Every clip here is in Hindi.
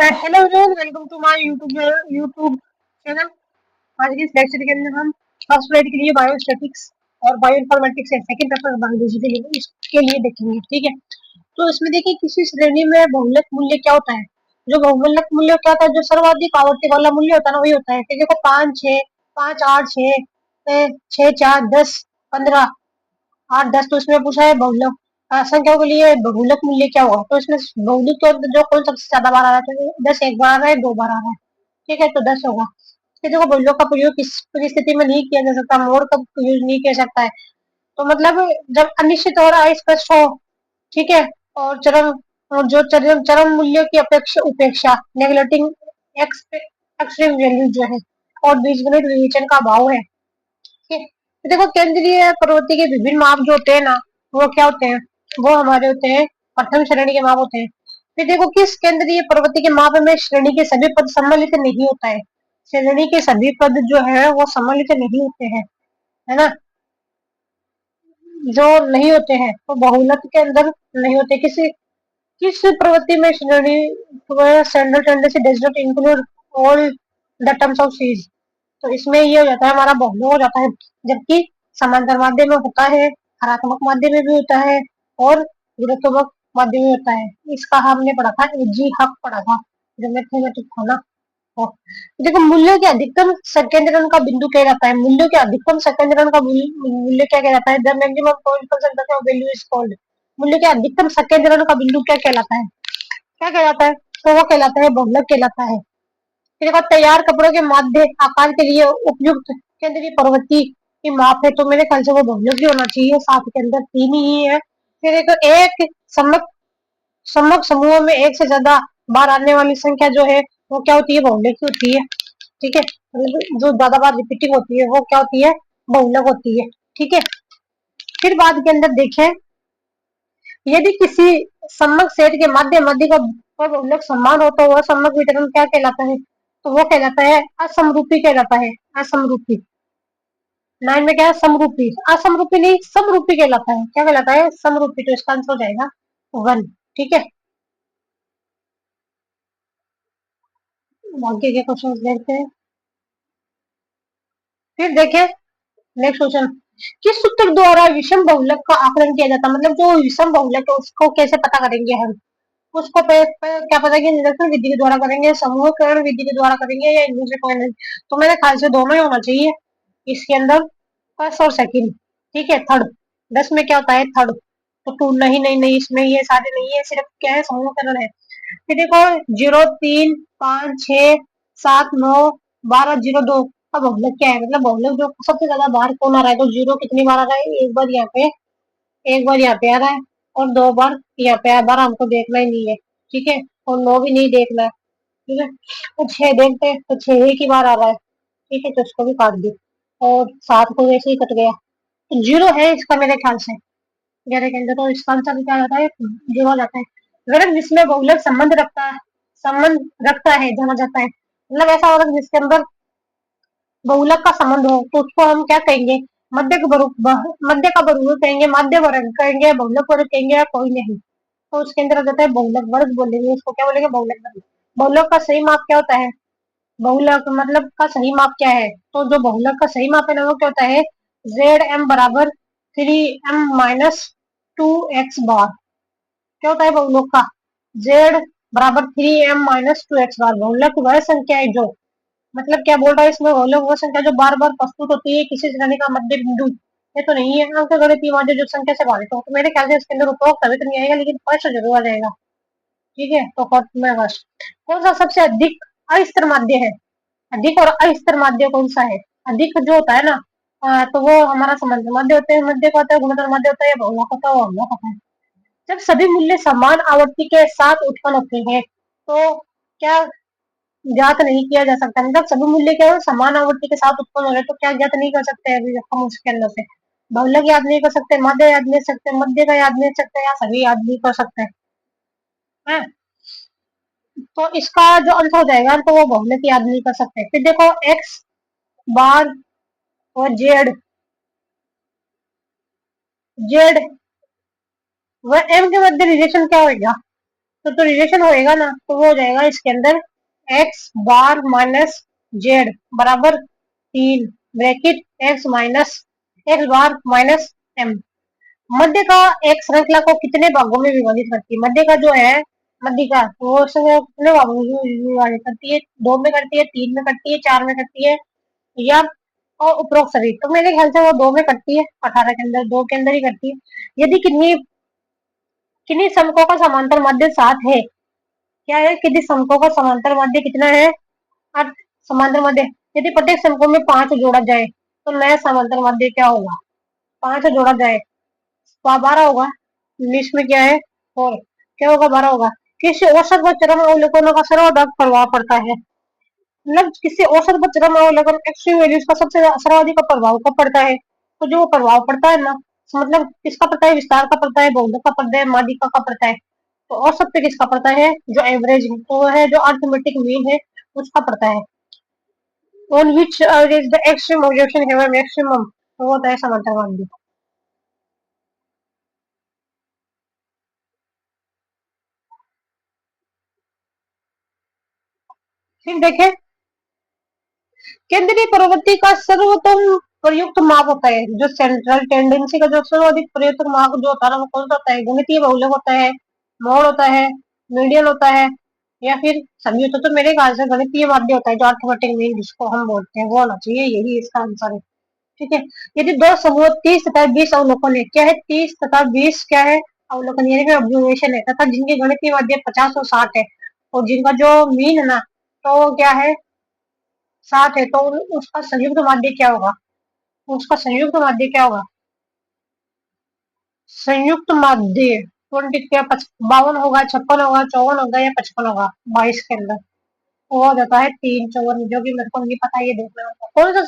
Hello everyone, welcome to my YouTube channel. आज की इस लेक्चर के अंदर हम फर्स्ट ग्रेड के लिए बायोस्टैटिक्स और बायोइन्फॉर्मेटिक्स है सेकंड पेपर बायोलॉजी के लिए इसके लिए देखेंगे। ठीक है, तो इसमें देखिए किसी श्रेणी में बहुलक मूल्य क्या होता है। जो बहुलक मूल्य क्या होता है, जो सर्वाधिक आवर्ती वाला मूल्य होता है ना, वही होता है। ठीक है, देखो 5, 6, 5, 8, 6, 4, 10, 15, 8, 10, तो इसमें पूछा है बहुलक संख्याओं के लिए बहुलक मूल्य क्या होगा। तो इसमें बहुलक के अंदर जो कौन सबसे ज्यादा बार आ रहा है, 10 एक बार आ रहा है, 2 बार आ रहा है। ठीक है, तो 10 होगा। फिर देखो बहुलक का प्रयोग किस परिस्थिति में नहीं किया जा सकता, मोड़ का यूज नहीं किया सकता है। तो मतलब जब अनिश्चित हो रहा है, स्पष्ट हो। ठीक है, और चरम और जो चरम चरम मूल्य की अपेक्षा उपेक्षा नेगलेक्टिंग एक्सट्रीम वैल्यू जो है, और बीजगणित विवेचन का अभाव है। ठीक है, तो देखो केंद्रीय प्रवृत्ति के विभिन्न माप जो होते हैं ना, वो क्या होते हैं, वो हमारे होते हैं प्रथम श्रेणी के माप होते हैं। फिर देखो किस केंद्रीय प्रवृत्ति के माप में श्रेणी के सभी पद सम्मिलित नहीं होता है। श्रेणी के सभी पद जो है वो सम्मिलित नहीं होते हैं, है ना, जो नहीं होते हैं तो बहुलक के अंदर नहीं होते। किसी किस प्रवृत्ति में श्रेणी standard tendency does not include all the terms of series. तो इसमें ये हो जाता है, हमारा बहुलक हो जाता है। जबकि समांतर माध्य में होता है, हरात्मक माध्य में भी होता है, और गुणात्मक माध्य में होता है। इसका हमने पढ़ा था, जी हक पढ़ा था जो मैथमेटिक्स था ना। तो देखो मूल्य के अधिकतम संकेंद्रण का बिंदु क्या रहता है। मूल्य के अधिकतम संकेंद्रण का मूल्य क्या कहलाता है। The maximum point concentration of value is called. मूल्य के अधिकतम संकेंद्रण का बिंदु क्या कहलाता है, क्या कहलाता है, तो वो कहलाता है बहुलक कहलाता है। फिर देखो तैयार कपड़ों के माध्य आकार के लिए उपयुक्त केंद्रीय प्रवृत्ति की माप है, तो मेरे ख्याल से वो बहुलक ही होना चाहिए। 7 के अंदर 3 ही है। फिर एक समक समक समूह में एक से ज्यादा बार आने वाली संख्या जो है वो क्या होती है, बहुलक की होती है। ठीक है, मतलब जो ज्यादा बार रिपीटिंग होती है वो क्या होती है, बहुलक होती है। ठीक है, फिर बाद के अंदर देखें, यदि किसी सम्मक सेट के माध्य मध्य का बहुलक समान हो तो वह सम्मक वितरण क्या कहलाता है, तो वो कहलाता है असमरूपी कहलाता है। असमरूपी 9 में क्या है, समरूपी। असमरूपी नहीं, समरूपी कहलाता है। क्या कहलाता है, समरूपी। तो इसका आंसर हो जाएगा 1। ठीक है, आगे के क्वेश्चन देखते हैं। फिर देखें नेक्स्ट क्वेश्चन, किस सूत्र द्वारा विषम बहुलक का आकलन किया जाता है। मतलब जो विषम बहुलक है उसको कैसे पता करेंगे हम, उसको क्या पता कि निरंतर विधि के द्वारा करेंगे, समूहकरण विधि के द्वारा करेंगे, या एक दूसरे को नहीं। तो मेरे ख्याल से दोनों ही होना चाहिए इसके अंदर, फर्स्ट और सेकंड। ठीक है, थर्ड 10 में क्या होता है, थर्ड। तो टू नहीं नहीं नहीं, इसमें ये सारे नहीं है, सिर्फ क्या है, समूहकरण है। फिर देखो 0, 3, 5, 6, 7, 9, 12, 0, 2 का बहुलक क्या है। मतलब बहुलक जो सबसे ज्यादा बाहर कौन आ रहा है, तो 0 कितनी बार आ रहा है, एक बार यहाँ पे, एक बार यहाँ पे आ रहा है, और 2 बार यहाँ पे आ बार हमको देखना ही नहीं है। ठीक है, और 9 भी नहीं देखना है। ठीक है, तो 6 देखते हैं, तो 6 ही की बार आ रहा है। ठीक है, तो इसको भी काट दी, और 7 को वैसे ही कट गया, तो 0 है इसका मेरे ख्याल से। 11 के अंदर तो इसका आंसर क्या जाता है, 0 आ जाता है। वर्ग जिसमें बहुलक संबंध रखता है जाना जाता है। मतलब ऐसा वर्ग जिसके अंदर बहुलक का संबंध हो तो उसको हम क्या कहेंगे, मध्य का बहुलक कहेंगे, माध्य वर्ग कहेंगे, बहुलक वर्ग कहेंगे, या कोई नहीं। तो उसके अंदर आ जाता है बहुलक वर्ग बोलेंगे, उसको क्या बोलेंगे, बहुलक वर्ग। बहुलक का सही माप क्या होता है, बहुलक मतलब का सही माप क्या है, तो जो बहुलक का सही माप है ना वो क्या होता है, ZM बराबर 3M-2x बार। क्या होता है बहुलक का, Z बराबर 3M-2x बार। बहुलक वह संख्या है जो, मतलब क्या बोल रहा है इसमें, बहुलक वो संख्या जो बार बार प्रस्तुत होती है किसी श्रेणी का मध्य बिंदु। ये तो नहीं है, अंकगणितीय माध्य जो संख्या से भारित हो, तो मेरे ख्याल से इसके अंदर उपरोक्त तभी तो नहीं आएगा, लेकिन फर्स्ट जरूर आ जाएगा। ठीक है, तो फर्स्ट में फर्स्ट कौन सा सबसे अधिक अस्थिर माध्य है। अधिक और अस्थिर माध्य कौन सा है, अधिक जो होता है ना, तो वो हमारा समांतर माध्य होते हैं, मध्य का होता है, गुणोत्तर माध्य होता है, या बहुलक होता है, वो बहुलक होता है। जब सभी मूल्य समान आवृत्ति के साथ उत्पन्न होते हैं तो क्या ज्ञात नहीं किया जा सकता। मतलब सभी मूल्य क्या है, समान आवृत्ति के साथ उत्पन्न हो रहे तो क्या ज्ञात नहीं कर सकते अभी हम उसके अंदर से। बहुलक याद नहीं कर सकते, माध्य याद नहीं सकते, मध्य का याद नहीं सकते, या सभी याद नहीं कर सकते हैं। तो इसका जो आंसर हो जाएगा तो वो बहुलक याद नहीं कर सकते। फिर देखो एक्स बार और जेड, जेड व एम के मध्य रिलेशन क्या होगा, तो रिलेशन होएगा ना, तो वो हो जाएगा इसके अंदर एक्स बार माइनस जेड बराबर 3 ब्रैकेट एक्स माइनस एक्स बार माइनस एम। मध्य का एक श्रृंखला को कितने भागों में विभाजित करती है? मध्य का जो है, मध्य का वो कितने भागों में विभाजित करती है? 2 में करती है, 3 में करती है, 4 में करती है, या और उपरोक्त सभी? तो मेरे ख्याल से वो 2 में करती है, 18 के अंदर 2 के अंदर ही करती है। यदि किन्हीं किन्हीं समकों का समांतर माध्य 7 है, क्या है? किन्हीं समकों का समांतर माध्य कितना है? 8 समांतर माध्य। यदि प्रत्येक समकों में 5 जोड़ा जाए तो नया समांतर माध्य क्या होगा? 5 जोड़ा जाए तो 12 होगा। 19 में क्या है? 4 क्या होगा? 12 होगा। किसी औसत व चरम अवलोकनों का सर्वाधिक प्रभाव पड़ता है, मतलब किसी औसत व चरम अवलोकन एक्सट्रीम वैल्यूज का सबसे सर्वाधिक प्रभाव कब पड़ता है? तो जो प्रभाव पड़ता है ना, मतलब किसका पड़ता है? विस्तार का पड़ता है, बहुलक का पड़ता है, माध्यिका का पड़ता है। तो औसत पे किसका पड़ता है? जो एवरेज है, तो वो है जो अर्थमेटिक मीन है, उसका पड़ता है। on which is the extreme ovulation have a maximum, तो वो होता है समांतर माध्य। फिर देखें, केंद्रीय प्रवृत्ति का सर्वोत्तम प्रयुक्त माप होता है, जो सेंट्रल टेंडेंसी का जो सर्वाधिक प्रयुक्त माप जो होता है वो कौन सा होता है? गणितीय बहुलक होता है, मोड होता है, मीडियन होता है, या फिर सभी होता है? तो मेरे ख्याल से गणितीय माध्य होता है, जो अर्थमेटिक मीन जिसको हम बोलते हैं, वो होना चाहिए, यही इसका आंसर है। ठीक है। यदि दो समूह 30 तथा 20 अवलोकन है, क्या है? 30 तथा 20 क्या है? अवलोकन यानी कि ऑब्जर्वेशन है, तथा जिनके गणितीय माध्य 50 और 60 है, और जिनका जो मीन है ना, तो वो क्या है? 7 है, तो उसका संयुक्त माध्य क्या होगा? उसका संयुक्त माध्य क्या होगा? संयुक्त माध्य 20 क्या 52 होगा, 56 होगा, 54 होगा, या 55 होगा 22 के अंदर? वो हो जाता है 354, जो कि मेरे को नहीं पता, ये देखना होगा। कौन सा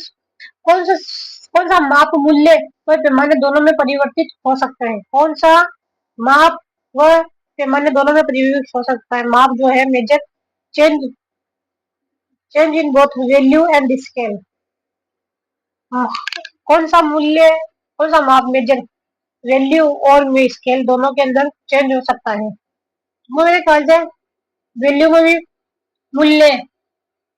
कौन सा माप मूल्य व पैमाने दोनों में परिवर्तित हो सकते हैं? कौन सा माप व पैमाने दोनों में परिवर्तित हो सकता है? माप जो है measure change change in both value and scale. कौन सा मूल्य, कौन सा माप मेजर वैल्यू और में स्केल दोनों के अंदर चेंज हो सकता है? मेरे ख्याल से वैल्यू में भी मूल्य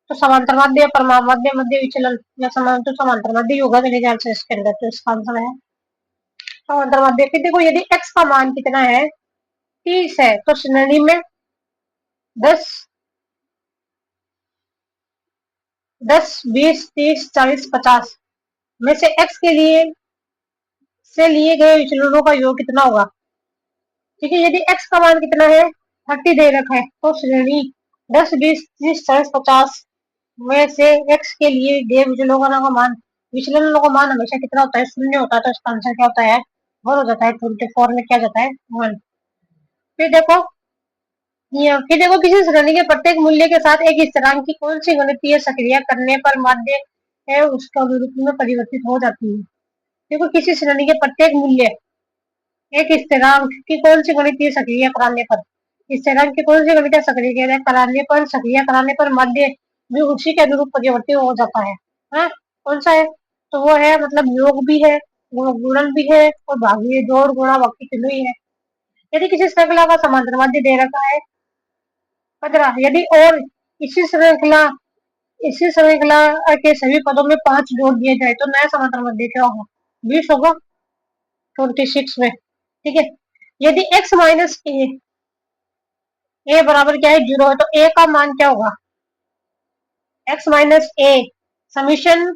तो समांतर माध्य, परमाणु माध्य, मध्य विचलन या समांतर समांतर माध्य होगा मेरे ख्याल से इसके अंदर, तो इसका आंसर है समांतर माध्य। फिर देखो, यदि x का मान कितना है? 30 है, तो श्रेणी में 10 10 20 30 40 50 में से x के लिए से लिए गए विचलनों का योग कितना होगा? ठीक है। यदि x का मान कितना है? 30 दे रखा है, तो श्रेणी 10 20 30 40 50 में से x के लिए गए विचलनों का मान हमेशा कितना होता है? 0 होता है, तो इसका आंसर क्या होता है? 1 हो जाता है। 24 में क्या जाता है? 1। फिर देखो, फिर देखो, किसी श्रेणी के प्रत्येक मूल्य के साथ एक स्थिरांक की कौन सी गणितीय सक्रिय करने पर माध्य है उसका अनुरूप में परिवर्तित हो जाती है? देखो, किसी श्रेणी के प्रत्येक मूल्य एक स्थिरांक की कौन सी गणितीय सक्रिय कराने पर, स्थिरांक की कौन सी गणितीय सक्रिय कराने पर माध्य भी उसी के अनुरूप परिवर्तित हो जाता है। हाँ? कौन सा है? तो वो है, मतलब योग भी है, गुणन भी है, और भाग भी है, जोड़ गुणा बाकी तीनों ही है। यदि किसी श्रृंखला का समांतर माध्य दे रखा है 15, यदि और इसी श्रृंखला के सभी पदों में 5 जोड़ दिए जाए तो नया समांतर माध्य क्या होगा? 20 होगा 26 में। ठीक है। यदि x माइनस ए बराबर क्या है? 0 है, तो a का मान क्या होगा? x माइनस ए समीशन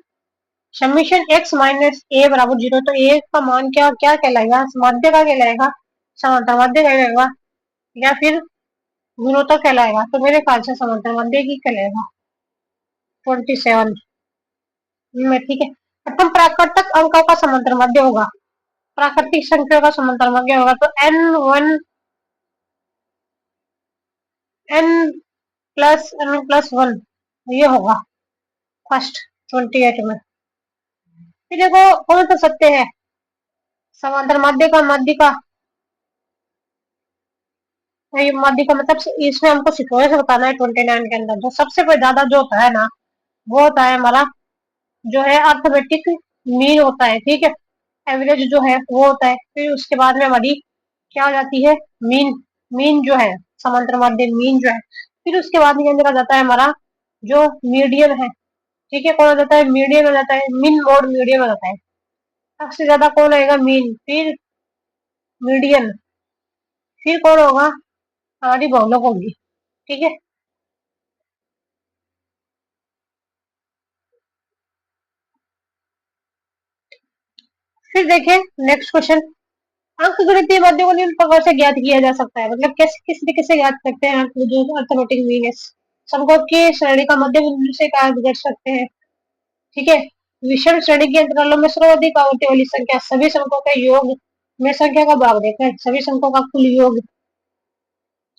समीशन x माइनस ए बराबर 0, तो a का मान क्या क्या कहलाएगा? माध्य का कहलाएगा, समांतर माध्य कहलाएगा, या फिर गुणोत्तर कहलाएगा? तो मेरे ख्याल से समांतर माध्य की कहलाएगा 27 में। ठीक है। प्रथम प्राकृतिक अंकों का समांतर माध्य होगा, प्राकृतिक संख्या का समांतर माध्य होगा, तो n+1 ये होगा फर्स्ट 28 में। फिर देखो, कौन सा सत्य है? समांतर माध्य का ये माध्य का मतलब इसमें हमको सिक्वेंस बताना है। 29 के अंदर जो सबसे ज्यादा जो होता है ना, वो होता है हमारा जो है अर्थमेटिक मीन होता है। ठीक है। एवरेज जो है वो होता है, फिर उसके बाद में हमारी क्या हो जाती है? मीन मीन जो है समांतर माध्य मीन जो है। फिर उसके बाद के अंदर आ जाता है हमारा जो मीडियन है, ठीक है, कौन आ जाता है, मीडियन आ जाता है, मीन मोड मीडियन आ जाता है। सबसे ज्यादा कौन आएगा, मीन, फिर मीडियन, फिर कौन होगा, हमारी बहुलक होगी, ठीक है। फिर देखें नेक्स्ट क्वेश्चन, अंकगणितीय माध्यों को निम्न प्रकार से ज्ञात किया जा सकता है, मतलब कैसे किस तरीके से ज्ञात करते हैं अंक जो अर्थमेटिक मीन है। समकोण की श्रेणी का मध्य बिंदु से ज्ञात कर सकते हैं, ठीक है। विषम श्रेणी के अंतरालों में सर्वाधिक आवृत्ति वाली संख्या, सभी संख्याओं के योग में संख्या का भाग देकर सभी संख्याओं का कुल योग।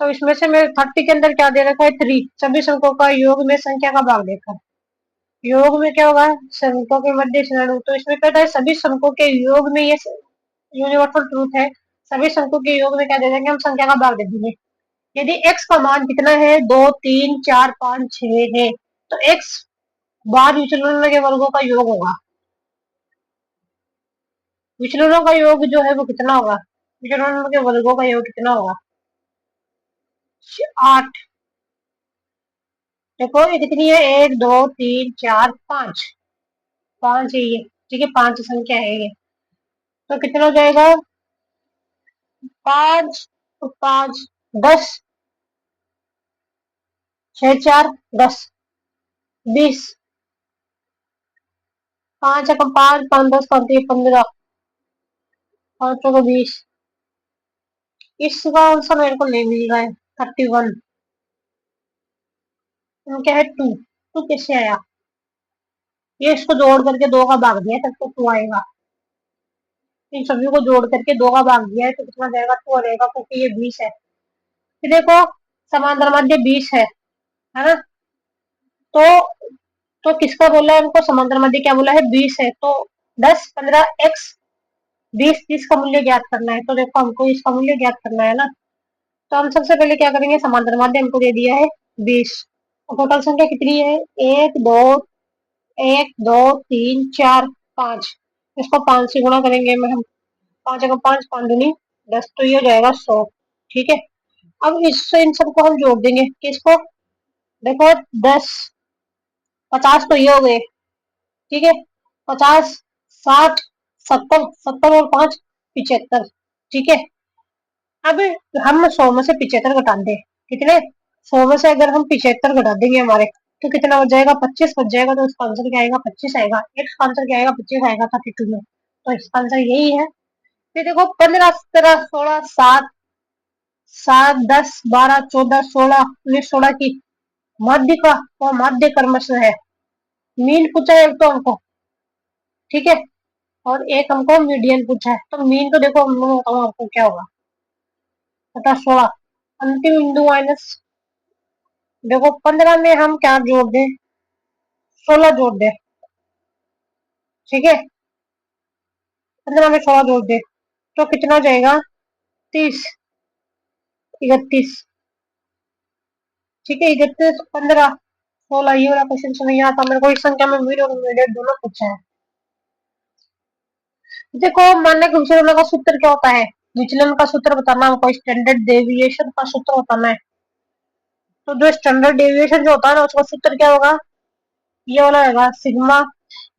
तो इसमें से मैं 30 के अंदर क्या दे रखा है, 3, सभी संख्याओं का योग में संख्या का भाग देकर, योग में क्या होगा, संख्याओं के मध्य श्रेणी। तो इसमें कहता है सभी संख्याओं के योग में, ये यूनिवर्सल ट्रूथ है, सभी संख्याओं के योग में क्या दे देंगे हम, संख्या का भाग दे देंगे। यदि x का मान कितना है, 2, 3, 4, 5, 6 है, तो x बार विचलनों के वर्गों का योग होगा। विचलनों का योग जो है वो कितना होगा, विचलनों के वर्गों का योग कितना होगा, 8। देखो ये कितनी है, 1, 2, 3, 4, 5, 5 है ये, ठीक है, 5 संख्या है ये। तो कितना हो जाएगा, 5, 5, 10, 6, 4, 10, 20, 5 का 5, 5, 10 करती है 15, 5 को 20। इसका आंसर मेरे को नहीं मिल रहा है, 31। क्या है, 2, 2 कैसे आया, ये इसको जोड़ करके 2 का भाग दिया तब तो 2 आएगा। इन सभी को जोड़ करके 2 का भाग दिया है तो कितना जाएगा, 2 रहेगा, क्योंकि ये 20 है। फिर देखो समांतर माध्य 20 है ना। तो किसका बोला है हमको, समांतर माध्य क्या बोला है, 20 है। तो 10, 15, x 20, 30 का मूल्य ज्ञात करना है। तो देखो हमको इसका मूल्य ज्ञात करना है ना। तो हम सबसे पहले क्या करेंगे, समांतर माध्य हमको दे दिया है 20, तो टोटल संख्या कितनी है, 1, 2, 1, 2, 3, 4, 5। इसको 5 से गुणा करेंगे हम, 5 का 5, 5 दूनी 10, तो ये हो जाएगा 100, ठीक है। अब इससे इन सबको हम जोड़ देंगे, किसको, देखो 10, 50 तो ये हो गए, ठीक है, 50, 60, 70, 70 और 5, 75, ठीक है। अब हम 100 में से 75 घटा दे, कितने, 100 में से अगर हम 75 घटा देंगे हमारे, तो कितना बच जाएगा, 25 बच जाएगा। तो इसका आंसर क्या आएगा, 25 आएगा। इसका आंसर क्या आएगा, 25 आएगा 32 में। तो इसका आंसर यही है। फिर देखो 15, 17, 16, 7, 7, 10, 12, 14, 16, 19, 16 की माध्य का और माध्य कर्मश है, मीन पूछा है एक तो हमको, ठीक है, और एक हमको मीडियन पूछा है। तो मीन तो देखो हम बताऊँ आपको क्या होगा, 17, 16, अंतिम बिंदु माइनस, देखो 15 में हम क्या जोड़ दें, 16 जोड़ दें, ठीक है, 15 में 16 जोड़ दें तो कितना हो जाएगा, 30, 31, ठीक है, 31, 15, 16। ये वाला क्वेश्चन समझ नहीं आता मेरे को, इस संख्या में मीन और मीडियन दोनों पूछा है। देखो मानक विचलन का सूत्र क्या होता है, विचलन का सूत्र बताना हमको, स्टैंडर्ड डेविएशन का सूत्र बताना है। तो जो स्टैंडर्ड डेविएशन जो होता है ना, उसका सूत्र क्या होगा, ये वाला रहेगा, सिग्मा।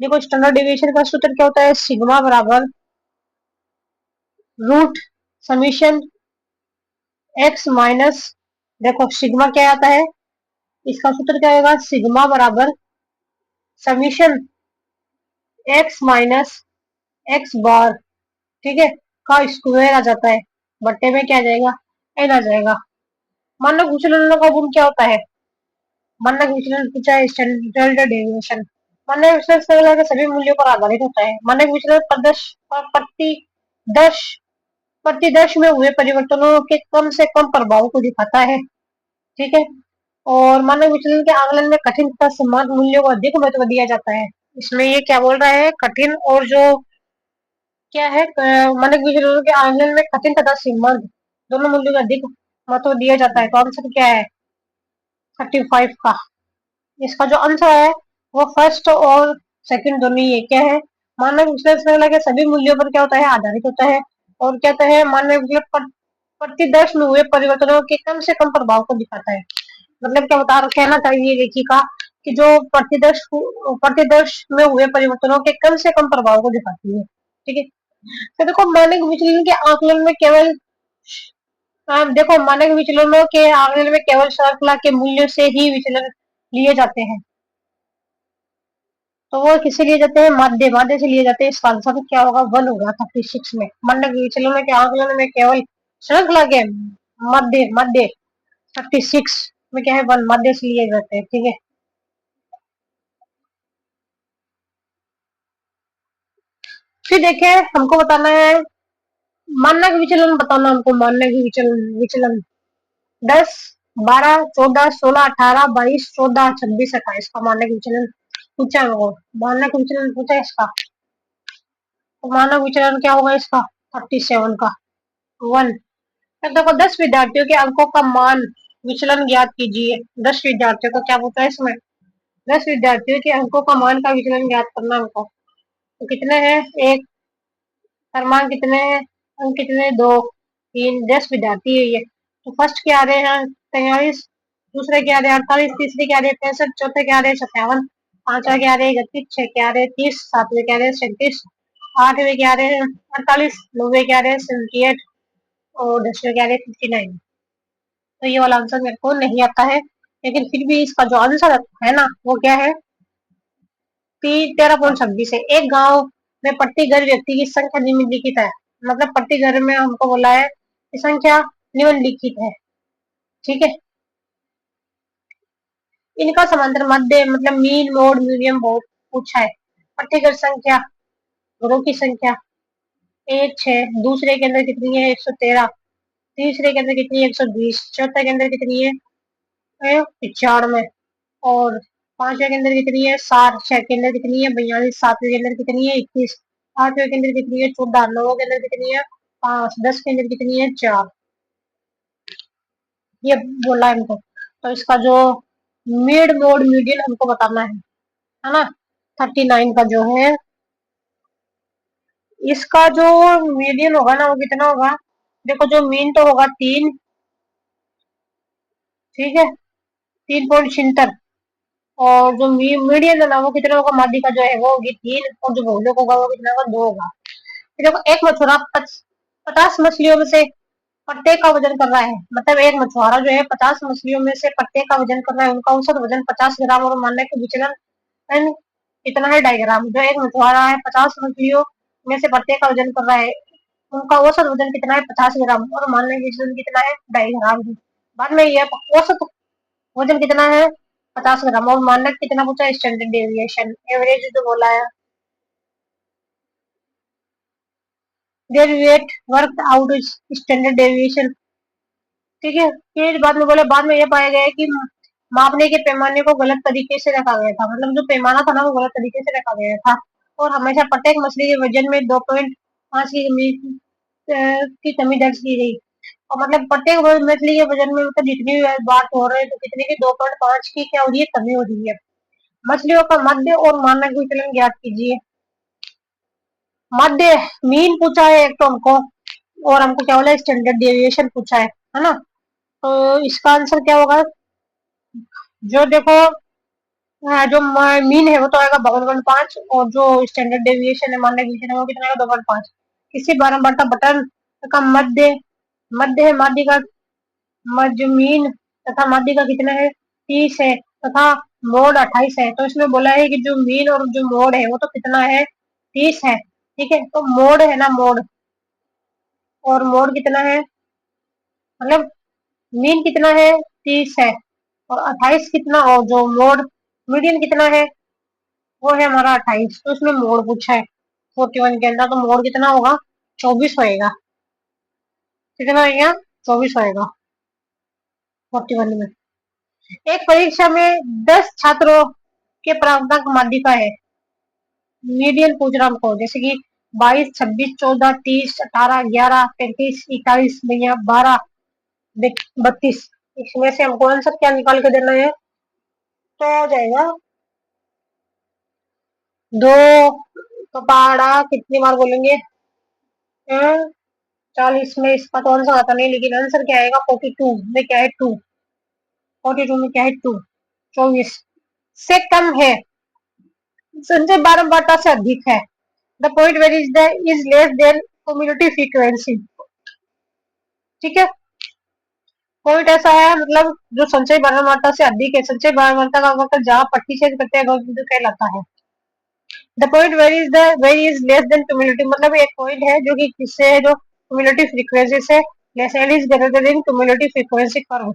देखो स्टैंडर्ड डेविएशन का सूत्र क्या होता है, सिग्मा बराबर रूट समीशन एक्स माइनस, देखो सिग्मा क्या आता है, इसका सूत्र क्या होगा, सिग्मा बराबर समीशन एक्स माइनस एक्स बार, ठीक है, का स्क्वायर आ जाता है, बट्टे में क्या आ जाएगा, एन आ जाएगा। मानक विचलन का गुण क्या होता है, मानक विचलन पूछा है, स्टैंडर्ड डेविएशन। मानक विचलन सरल के सभी मूल्यों पर आधारित होता है। मानक विचलन दश प्रति दश में हुए परिवर्तनों के कम से कम प्रभाव को दिखाता है, ठीक है। और मानक विचलन के आकलन में कठिन तथा समान मूल्यों को अधिक महत्व दिया जाता है। इसमें ये क्या बोल रहा है, कठिन और जो क्या है, मानक विचलन के आकलन में कठिन तथा सीमांत दोनों मूल्यों को अधिक महत्व दिया जाता है। तो आंसर क्या है, 35 का। इसका जो आंसर है वो फर्स्ट और सेकंड दोनों ही है, क्या है, मानक विचलन के सभी मूल्यों पर क्या होता है, आधारित होता है। और क्या होता है, मानक विचलन प्रतिदर्श में हुए परिवर्तनों के कम से कम प्रभाव को दिखाता है। मतलब क्या बता कहना चाहिए लेखिका कि जो प्रतिदर्श में हुए परिवर्तनों के कम से कम प्रभाव को दिखाती है। ठीक है, तो देखो मानक विचलन के आकलन में केवल देखो मानक विचलनों के आकलन में केवल श्रृंखला के मूल्य से ही विचलन लिए जाते हैं। तो वो किसे लिए जाते हैं? माध्य माध्य से लिए जाते हैं। इसका आंसर क्या होगा? 1 होगा 36 में। मानक विचलनों के आकलन में केवल श्रृंखला के मध्य मध्य 36 में क्या है? 1 मध्य से लिए जाते हैं। ठीक है, फिर देखिए हमको बताना है मानक विचलन बताना हमको। मानक विचलन विचलन 10, 12, 14, 16, 18, 22, 14, 26, 28 का मानक विचलन पूछा है हमको। मानक विचलन पूछा है इसका, तो मानक विचलन क्या होगा इसका? 37 का 1। अब देखो 10 विद्यार्थियों के अंकों का मान विचलन ज्ञात कीजिए। 10 विद्यार्थियों को क्या पूछा है इसमें? 10 विद्यार्थियों के अंकों का मान का विचलन ज्ञात करना हमको। तो कितने हैं? एक मान कितने हैं? अंक कितने? 2, 3, 10 विद्यार्थी है ये। तो फर्स्ट क्या आ रहे हैं? 43, दूसरे क्या आ रहे हैं? 48, तीसरे क्या आ रहे हैं? 65, चौथे क्या आ रहे हैं? 57, पांचवा क्या आ रहे हैं? 31, छह क्या आ रहे हैं? 30, सातवें क्या आ रहे हैं? 37, आठवें क्या आ रहे हैं? 48, नौवे क्या आ रहे हैं? 78 और 10वें क्या आ रहे हैं? 59। तो ये वाला आंसर मेरे को नहीं आता है, लेकिन फिर भी इसका जो आंसर है ना वो क्या है? 13.26 है। एक गांव में प्रति घर व्यक्ति की संख्या निम्नलिखित है। मतलब प्रति घर में हमको बोला है कि संख्या निम्नलिखित है। ठीक है, इनका समांतर मध्य मतलब मीन मोड मीडियम बहुत पूछा है। प्रति घर संख्या, घरों की संख्या 1, 6, दूसरे के अंदर कितनी है? 113, तीसरे के अंदर कितनी है? 120, चौथे के अंदर कितनी है? 95 और पांचवे के अंदर कितनी है? 60, छह के अंदर कितनी है? 42, सातवें के अंदर कितनी है? 21, आठवें के अंदर कितनी है? 14, नौ के अंदर कितनी है? 5, 10 के अंदर कितनी है? 4। ये बोला है हमको। तो इसका जो मिड मोड मीडियन हमको बताना है ना? 39 का जो है इसका जो मीडियन होगा ना वो कितना होगा? देखो जो मीन तो होगा 3, ठीक है, 3.76 और जो मीडियन है ना वो कितना होगा? माध्यिका जो है वो होगी 3 और जो बहुलक होगा वो कितना होगा? 2 होगा। देखो एक मछुआरा 50 मछलियों में से प्रत्येक का वजन कर रहा है। मतलब एक मछुआरा जो है 50 मछलियों में से प्रत्येक का वजन कर रहा है। उनका औसत वजन 50 ग्राम और मानने के विचलन कितना है? 2.5 ग्राम। जो एक मछुआरा है 50 मछलियों में से प्रत्येक का वजन कर रहा है, उनका औसत वजन कितना है? 50 ग्राम और मानने के विचलन कितना है? 2.5 ग्राम। बाद में ये औसत वजन कितना है? 50 ग्राम और मानक कितना पूछा? स्टैंडर्ड डेविएशन एवरेज जो बोला है। Deviate work out standard deviation. ठीक है, फिर बाद में बोले बाद में ये पाया गया कि मापने के पैमाने को गलत तरीके से रखा गया था। मतलब जो पैमाना था ना वो गलत तरीके से रखा गया था और हमेशा प्रत्येक मछली के वजन में 2.5 की कमी दर्ज की गई। और मतलब प्रत्येक मछली के वजन में मतलब जितनी भी बात हो रही है तो कितने की 2.5 की क्या हो रही है? कमी हो रही है। मछलियों का मध्य और मानक विचलन ज्ञात कीजिए। मध्य मीन पूछा है एक तो हमको, और हमको क्या बोला? स्टैंडर्ड डेविएशन पूछा है ना? तो इसका आंसर क्या होगा? जो देखो जो मीन है वो तो आएगा 52.5 और जो स्टैंडर्ड डेविएशन है मानक विचलन है वो कितना आएगा? 2.5। किसी बारंबारता बटन का मध्य मध्य है, माध्य का मध्य मीन तथा माध्य का कितना है? 30 है तथा मोड 28 है। तो इसमें बोला है कि जो मीन और जो मोड है वो तो कितना है? 30 है। ठीक है, तो मोड है ना मोड, और मोड कितना है? मतलब मीन कितना है? 30 है और 28 कितना, और जो मोड मीडियन कितना है? वो है हमारा 28। तो इसमें मोड पूछा है 41 के अंदर, तो मोड कितना होगा? 24 होएगा। कितना होएगा? 24 होएगा 41 में। एक परीक्षा में 10 छात्रों के प्राप्तांक माध्यिका है। मीडियन पूछ रहा हमको, जैसे कि 22, 26, 14, 30, 18, 11, 35, 21, भैया 12, 32। इसमें से हमको आंसर क्या निकाल के देना है? तो हो जाएगा 2 तो पहाड़ा कितनी बार बोलेंगे? 40 में इसका तो आंसर आता नहीं, लेकिन आंसर क्या आएगा 42 में, क्या है 2, 42 में क्या है 2, 24 से कम है। संजय बारंबारता से अधिक है। The point where is less than community frequency. ठीक है, पॉइंट ऐसा है, मतलब जो संचय बारंबारता से अधिक है, संचय बारंबारता का मतलब जहां पट्टी छेद करते हैं वह बिंदु कहलाता है। The point where is less than community, मतलब एक पॉइंट है जो कि किससे है, जो कम्युनिटी फ्रीक्वेंसी से less and is greater than community frequency curve.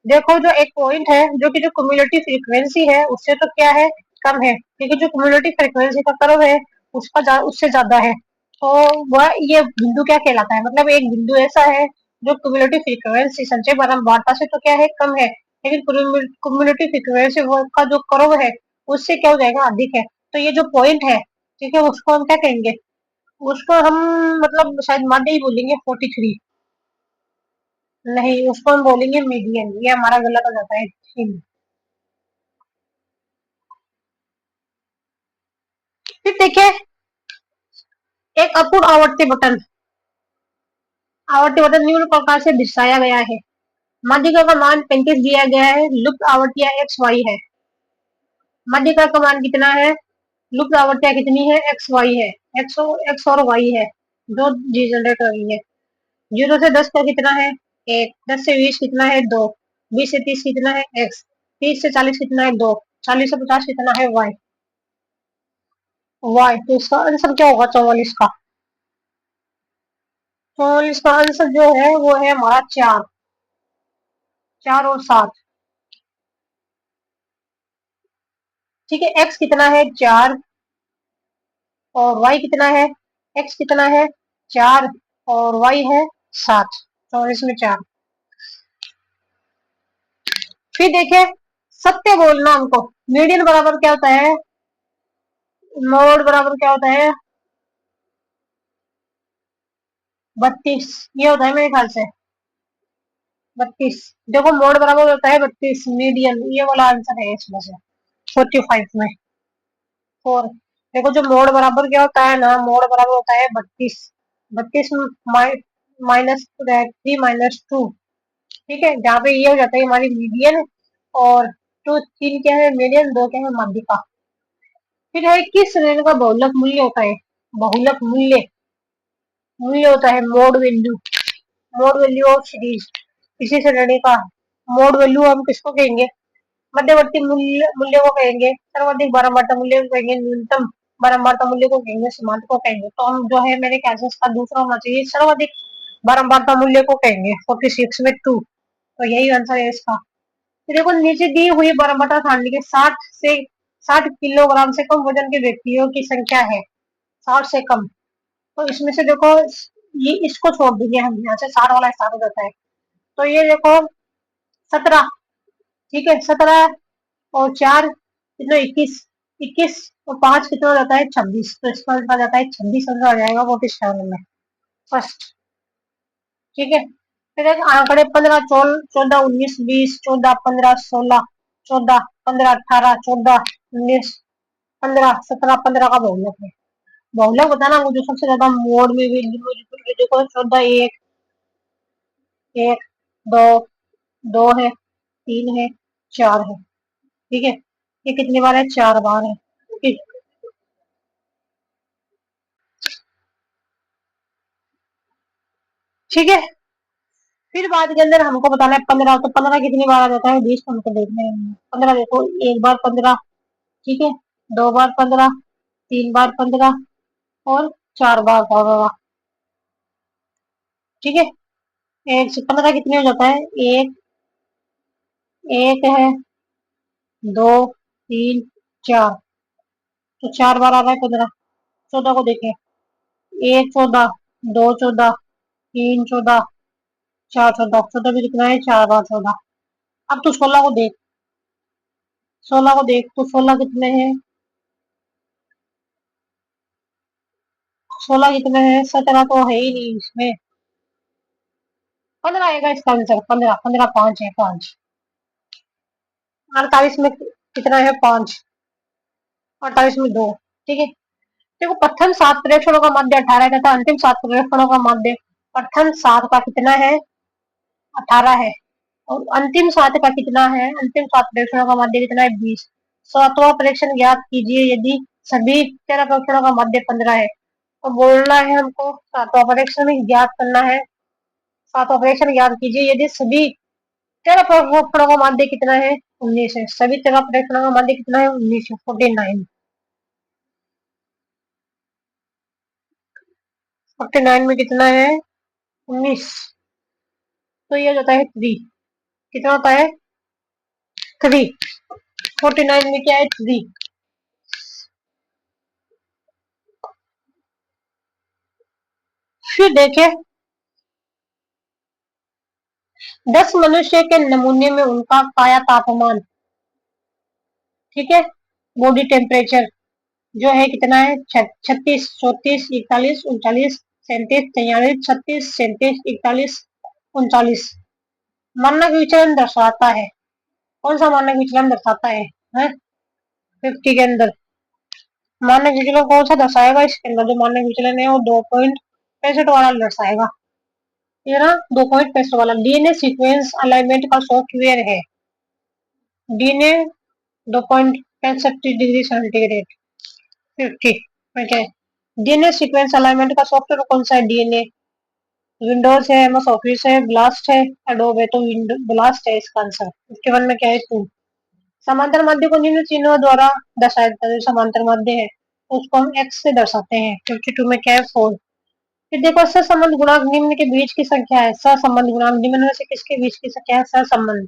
देखो जो एक पॉइंट है जो कि जो कम्युनिटी फ्रीक्वेंसी है उससे तो क्या है, कम है, क्योंकि जो कम्युनिटी फ्रीक्वेंसी का कर्व है उसका उससे ज्यादा है। तो वह ये बिंदु क्या कहलाता है, मतलब एक बिंदु ऐसा है जो कम्युनिटी फ्रीक्वेंसी संचय बारंबारता से तो क्या है, कम है, लेकिन कम्युनिटी फ्रीक्वेंसी का जो कर्व है उससे क्या हो जाएगा, अधिक है। तो ये जो पॉइंट है, ठीक है, उसको हम क्या कहेंगे, उसको हम मतलब शायद माध्य ही बोलेंगे 43। नहीं, उसको हम बोलेंगे मीडियन, ये हमारा गलत हो जाता है। फिर देखिए, एक अपूर्ण आवर्ती बटन निम्न प्रकार से दर्शाया गया है। माध्यिका का मान 35 दिया गया है, लुप्त आवर्तियां एक्स वाई है। माध्यिका का मान कितना है, लुप्त आवर्तियां कितनी है, एक्स वाई है, एक्स और वाई है, जो जनरेट हो रही है। 0 से 10 का कितना है, 1, 10 से 20 कितना है, 2, 20 से 30 कितना है, एक्स, 30 से 40 कितना है, 2, 40 से 50 कितना है, वाई। वाई, तो इसका आंसर क्या होगा 44 का। 44 का आंसर जो है वो है हमारा 4, 4 और 7। ठीक है, एक्स कितना है 4 और वाई कितना है, एक्स कितना है 4 और वाई है 7, तो इसमें 4। फिर देखिए, सत्य बोलना हमको, मीडियन बराबर क्या होता है, मोड बराबर क्या होता है 32, ये होता है मेरे ख्याल से 32। देखो मोड बराबर होता है 32, मीडियन ये वाला आंसर है इसमें से 45 में 4। देखो जो मोड बराबर क्या होता है ना, मोड बराबर होता है 32, 32 माइनस 3 - 2। ठीक है, जहाँ पे ये हो जाता है हमारी मीडियन, और 3 क्या है मीडियन, 2 क्या है माध्यिका। फिर है किस श्रेणी का बहुलक मूल्य होता है, बहुलक मूल्य, मूल्य होता है mode value, mode value of series, इसी श्रेणी का मोड वैल्यू हम किसको कहेंगे, मध्यवर्ती मूल्य मूल्य को कहेंगे, सर्वाधिक बारंबारता मूल्य को कहेंगे, न्यूनतम बारंबारता मूल्य को कहेंगे, सीमांत को कहेंगे। तो हम जो है मेरे ख्याल से इसका दूसरा होना चाहिए, सर्वाधिक बारंबारता मूल्य को कहेंगे 46 में 2, तो यही आंसर है इसका। तो देखो नीचे दी हुई बारंबारता सारणी के 60 किलोग्राम से कम वजन के व्यक्तियों की संख्या है, 60 से कम। तो इसमें से देखो ये इसको छोड़ दीजिए, हम यहाँ से 60 वाला स्टार्ट हो जाता है। तो ये देखो 17, ठीक है, 17 और 4 कितना 21, 21 और 5 कितना हो जाता है 26, तो इसका आंसर आ जाता है 26, आंसर आ जाएगा 47 में फर्स्ट। ठीक है, फिर एक आंकड़े 15, 14, 19, 20, 14, 15, 16, 14, 15, 18, 14, 19, 15, 17, 15 का बहुलक है। बहुलक बताना मुझे सबसे ज्यादा मोड में भी देखो 14, 1, 2, 2 है, 3 है, 4 है। ठीक है, ये कितनी बार है, 4 बार है। ठीक है, फिर बाद के अंदर हमको बताना है 15, तो 15 कितनी बार आ जाता है 20, हमको देखना है। 15 देखो, एक बार 15, ठीक है, 2 बार 15, 3 बार 15 और 4 बार 15। ठीक है, 1 से 15 कितने हो जाता है, एक, एक है, 2, 3, 4, तो 4 बार आ रहा है 15। 14 को देखें, 1 14, 2 14, 3 14, 4 14, 14 भी कितना है 4 बार 14। अब तू 16 को देख, 16 को देख, तो 16 कितने हैं, 16 कितने हैं, 17 तो है ही नहीं इसमें, 15 आएगा इसका आंसर, 15, 15 5 है, 5। 48 में कितना है 5, 48 में 2। ठीक है, देखो प्रथम 7 प्रेक्षणों का मध्य 18 है तथा अंतिम 7 प्रेक्षणों का मध्य प्रथम 7 का कितना है, 18 है। और अंतिम 7 का कितना है, अंतिम 7 प्रेक्षणों का माध्य कितना है, 20। सातवां प्रेक्षण ज्ञात कीजिए यदि सभी 13 प्रेक्षणों का माध्य 15 है। तो बोलना है हमको सातवां प्रेक्षण ज्ञात करना है। सातवां प्रेक्षण ज्ञात कीजिए यदि सभी 13 प्रेक्षणों का माध्य कितना है, 19 है। सभी 13 प्रेक्षणों का माध्य कितना है, 19 है, 49। 49 में कितना है, 19। तो ये होता है 3। कितना होता है, 3। 49 में क्या है, 3। फिर देखे 10 मनुष्य के नमूने में उनका काया तापमान, ठीक है, बॉडी टेम्परेचर जो है कितना है, 36, 34, 41, 39, 37, 43, 36, 37, 41, 39 मानक विचलन दर्शाता है। कौन सा मानक विचलन दर्शाता है? 50 के अंदर मानक विचलन कौन सा दर्शाएगा, इसके अंदर जो मानक विचलन है वो 2.65 वाला दर्शाएगा। ये ना 2.65 वाला डीएनए सीक्वेंस अलाइनमेंट का सॉफ्टवेयर है। डीएनए 2.65 डिग्री सेंटीग्रेड 50 ठीक है। डीएनए सीक्वेंस अलाइनमेंट का सॉफ्टवेयर कौन सा है, डीएनए विंडोज है, एमएस ऑफिस है, ब्लास्ट है, एडोब है। तो विंडो ब्लास्ट है इसका आंसर। 51 में क्या है, 2। समांतर माध्य को निम्न चिन्हों द्वारा दर्शाया जाता है। समांतर माध्य है तो उसको हम एक्स से दर्शाते हैं। 52 में क्या है, 4। फिर देखो सहसंबंध गुणांक निम्न के बीच की संख्या है। सहसंबंध गुणांक निम्न में से किसके बीच की संख्या है, सहसंबंध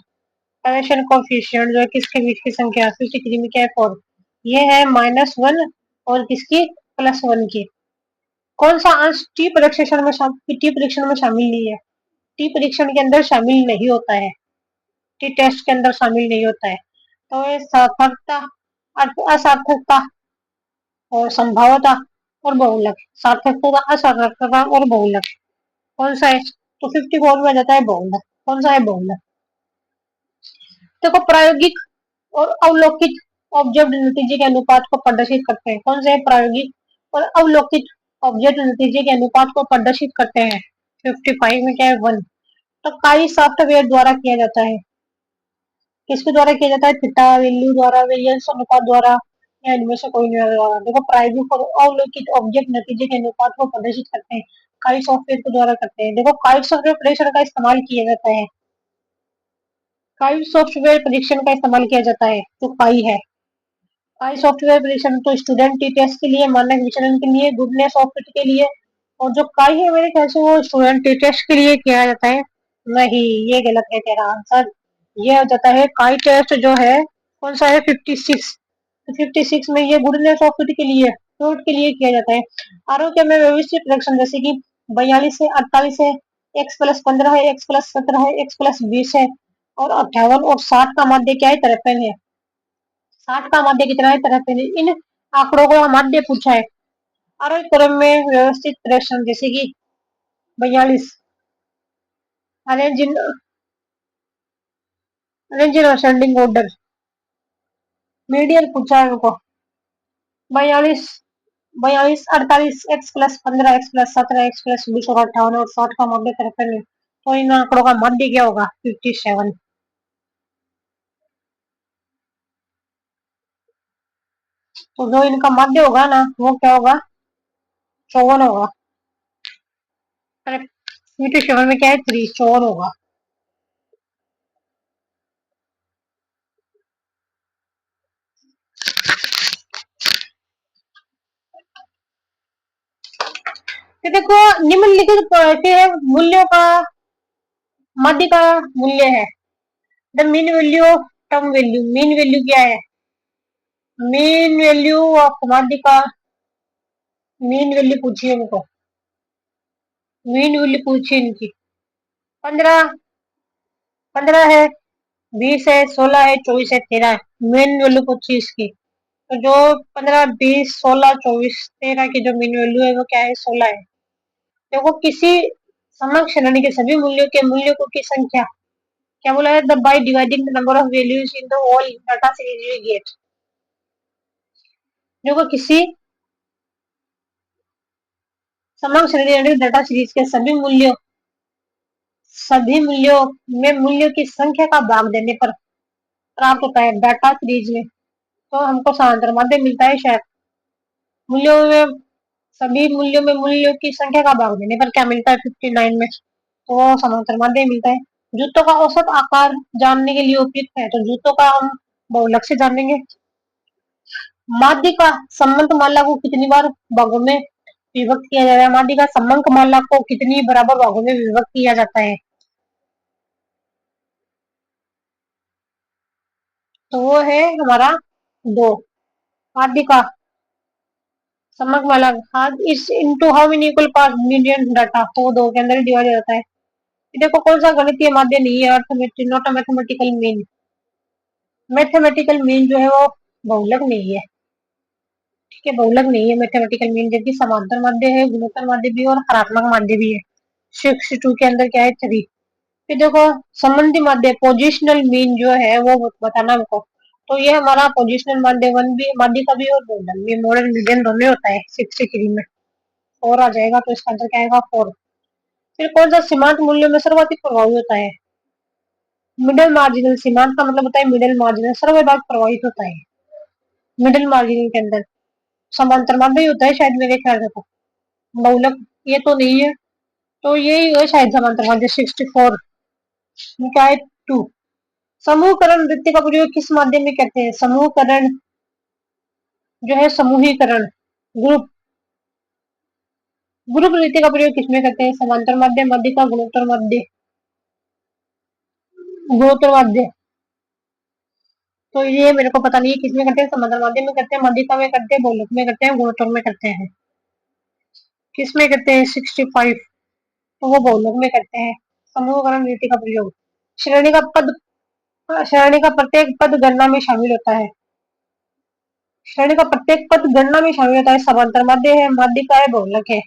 कनेक्शन कोफिशिएंट जो है किसके बीच की संख्या, 53 में क्या है, 4। ये है -1 और किसकी, +1 की। कौन सा अंश टी परीक्षण में शामिल नहीं है, टी परीक्षण के अंदर शामिल नहीं होता है, टी टेस्ट के अंदर शामिल नहीं होता है। तो ये सार्थकता, असार्थकता और संभाव्यता और बहुलक। सार्थकता, असार्थकता और बहुलक कौन सा है, तो 54 में आ जाता है बहुलक। कौन सा है, बहुलक। देखो प्रायोगिक और अवलोकित ऑब्जेक्ट नतीजे के अनुपात को प्रदर्शित करते हैं। कौन से है, प्रायोगिक और अवलोकित ऑब्जेक्ट नतीजे के अनुपात को प्रदर्शित करते हैं। 55 में क्या है, 1। तो काई सॉफ्टवेयर द्वारा किया जाता है, किसके द्वारा किया जाता है, थीटा वैल्यू द्वारा, वेरिएंस अनुपात द्वारा, या इनमें से कोई नहीं होगा। देखो प्रायोगिक और अवलोकित ऑब्जेक्ट नतीजे के अनुपात को प्रदर्शित करते हैं, काई सॉफ्टवेयर के द्वारा करते हैं। देखो काई सॉफ्टवेयर परीक्षण का इस्तेमाल किया जाता है, काई सॉफ्टवेयर परीक्षण का इस्तेमाल किया जाता है तो काई है। काई सॉफ्टवेयर परीक्षण तो स्टूडेंट टी टेस्ट के लिए, मानक विचलन के लिए, गुडनेस ऑफ फिट के लिए। और जो काई है मेरे ख्याल से वो स्टूडेंट टी टेस्ट के लिए किया जाता है। नहीं, ये गलत है तेरा आंसर। ये हो जाता है काई टेस्ट जो है, कौन सा है, 56। तो 56 में ये गुडनेस ऑफ फिट के लिए, फ्रूट के लिए किया जाता है। आरोग्य में व्यवस्थित परीक्षण जैसे कि 42 है, 48 है, x+15 है, x+17 है, x+20 है, और 58 और 60 का माध्य क्या है, 53 है। 60 का माध्य कितना है, 53। इन आंकड़ों को माध्य पूछा है। आरोग्य क्रम में व्यवस्थित परीक्षण जैसे कि 42 arrange in ascending order, median पूछा है उनको। 42, 42, 48, x+15, x+17, x+20 और 58 और 60 का माध्य 53 है। तो इन आंकड़ों का माध्य क्या होगा, 57। तो जो इनका माध्य होगा ना वो क्या होगा, 54 होगा। 57 में क्या है, 3, 54 होगा। तो देखो निम्नलिखित के मूल्यों का माध्य का मूल्य है। The mean value of term value, mean value क्या है, मीन वैल्यू ऑफ माध्य का, मीन वैल्यू पूछिए उनको, मीन वैल्यू पूछिए इनकी। 15, 15 है, 20 है, 16 है, 24 है, 13 है। मीन वैल्यू पूछिए इसकी। तो जो 15, 20, 16, 24, 13 की जो मीन वैल्यू है वो क्या है, 16 है। देखो किसी समक्ष श्रेणी के सभी मूल्यों के मूल्यों को की संख्या क्या बोला है, the by dividing the number of values in the whole data series we get. देखो किसी समग्र श्रेणी डेटा सीरीज के सभी मूल्यों में मूल्यों की संख्या का भाग देने पर प्राप्त होता है। डाटा सीरीज में तो हमको समांतर माध्य मिलता है शायद। मूल्यों में सभी मूल्यों में मूल्यों की संख्या का भाग देने पर क्या मिलता है 59 में, तो समांतर माध्य मिलता है। जूतों का औसत आकार जानने के लिए उपयुक्त है, तो जूतों का हम बहुलक से जानेंगे। माध्य का संबंध माला को कितनी बार भागों में विभक्त किया जाता है? माध्य का संबंध माला को कितनी बराबर भागों में विभक्त किया जाता है? तो वो है हमारा 2। माध्य का संबंध माला इस into how many equal part million data, तो 2 के अंदर डिवाइड हो जाता है। देखो कौन सा गणितीय माध्य नहीं है, arithmetic not a mathematical mean. Mathematical mean जो है वो बहुलक नहीं है, ठीक है, बहुलक नहीं है मैथमेटिकल मीन, जबकि समांतर माध्य है, गुणोत्तर माध्य भी और हरात्मक माध्य भी है। 62 के अंदर क्या है 3। फिर देखो संबंधी माध्य पोजिशनल मीन जो है वो बताना हमको, तो ये हमारा पोजिशनल माध्य वन भी माध्य का भी और बहुलक भी मॉडल मीडियन दोनों होता है 63 में। 4 आ जाएगा, तो इसका आंसर क्या आएगा 4। फिर कौन सा सीमांत मूल्य में सर्वाधिक प्रभावी होता है? Middle marginal. सीमांत का मतलब होता है मिडल मार्जिनल, सर्वभाग प्रभावित होता है मिडल मार्जिनल के अंदर। समांतर माध्य ही होता है शायद मेरे ख्याल से, तो बहुलक ये तो नहीं है, तो यही है शायद समांतर माध्य 64 में क्या है 2। समूहकरण वृत्ति का प्रयोग किस माध्यम में करते हैं? समूहकरण जो है समूहीकरण, ग्रुप ग्रुप वृत्ति का प्रयोग किसमें करते हैं? समांतर माध्य, मध्य का, गुणोत्तर माध्य। गुणोत्तर माध्य, तो ये मेरे को पता नहीं है किसमें करते हैं। समांतर माध्य में करते हैं, मध्य में करते हैं, बहुलक में करते हैं, गुणोत्तर में करते हैं। किसमें करते हैं 65, तो वो बहुलक में करते हैं समूहकरण रीति का प्रयोग। श्रेणी का पद श्रेणी का प्रत्येक पद गणना में शामिल होता है। श्रेणी का प्रत्येक पद गणना में शामिल होता है। समांतर माध्य है, माध्य का है, बहुलक है।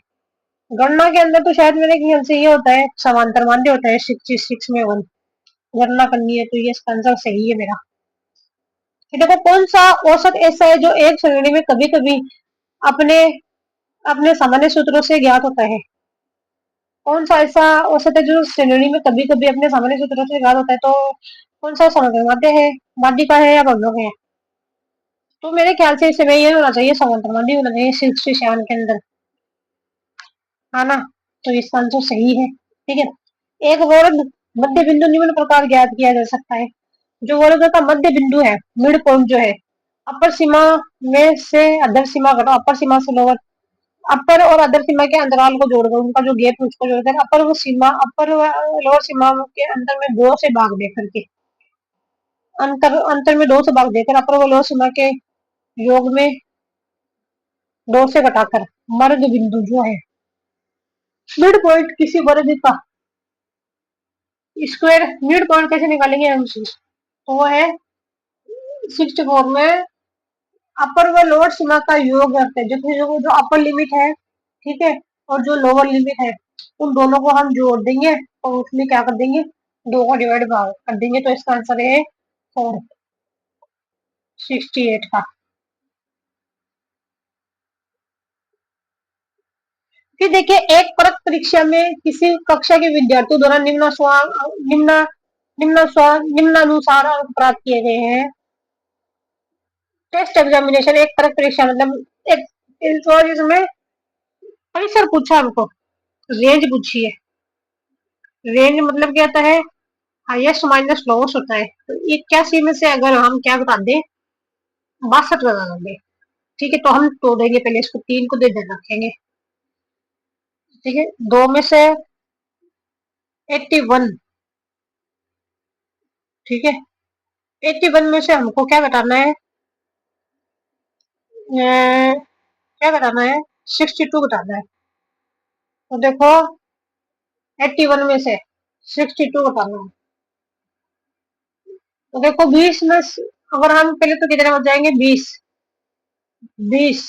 गणना के अंदर तो शायद मेरे ख्याल से ये होता है समांतर माध्य होता है 66 में 1। गणना करनी है तो ये इसका आंसर सही है मेरा। देखो कौन सा औसत ऐसा है जो एक श्रेणी में कभी कभी अपने अपने सामान्य सूत्रों से ज्ञात होता है? कौन सा ऐसा औसत है जो श्रेणी में कभी कभी अपने सामान्य सूत्रों से ज्ञात होता है? तो कौन सा समांतर माध्य है, माध्य का है या बहुलक है? तो मेरे ख्याल से इस समय ये होना चाहिए समांतर माध्य होना चाहिए 67 के अंदर, है ना, तो इसका आंसर सही है। ठीक है, एक वर्ग मध्य बिंदु निम्न प्रकार ज्ञात किया जा सकता है। जो वर्ग का मध्य बिंदु है, मिड पॉइंट जो है, अपर सीमा में से अधर सीमा घटाओ, अपर सीमा से लोअर, अपर और अधर सीमा के अंतराल को जोड़ दो, उनका जो गैप है उसको जोड़ देना। अपर लोअर सीमा के अंतर में 2 से भाग दे करके, अंतर में 2 से भाग देकर अपर व लोअर सीमा के योग में 2 से घटाकर मर्ग बिंदु जो है मिड पॉइंट किसी वर्ग का स्क्वायर, मिड पॉइंट कैसे निकालेंगे हम चीज, तो वो है 64 में अपर व लोअर सीमा का योग करते हैं, जो अपर लिमिट है, ठीक है, और जो लोअर लिमिट है, उन दोनों को हम जोड़ देंगे और उसमें क्या कर देंगे 2 का डिवाइड भाग कर देंगे, तो इसका आंसर है 4 68 का। फिर देखिए एक परक परीक्षा में किसी कक्षा के विद्यार्थियों द्वारा निम्न निम्नानुसार अंक प्राप्त किए गए हैं। टेस्ट एग्जामिनेशन एक परक परीक्षा मतलब एक इसमें सर पूछा हमको, रेंज पूछी है। रेंज मतलब क्या होता है? हाईएस्ट माइनस लोएस्ट होता है, तो 81 में से अगर हम क्या बता दें 62 बता देंगे, ठीक है, तो हम तोड़ देंगे, पहले इसको 3 को दे दे रखेंगे, ठीक है, 2 में से 81, ठीक है, 81 में से हमको क्या घटाना है, क्या घटाना है 62 घटाना है, तो देखो 81 में से 62 घटाना है, तो देखो 20 में अगर हम पहले तो कितने बच जाएंगे 20 20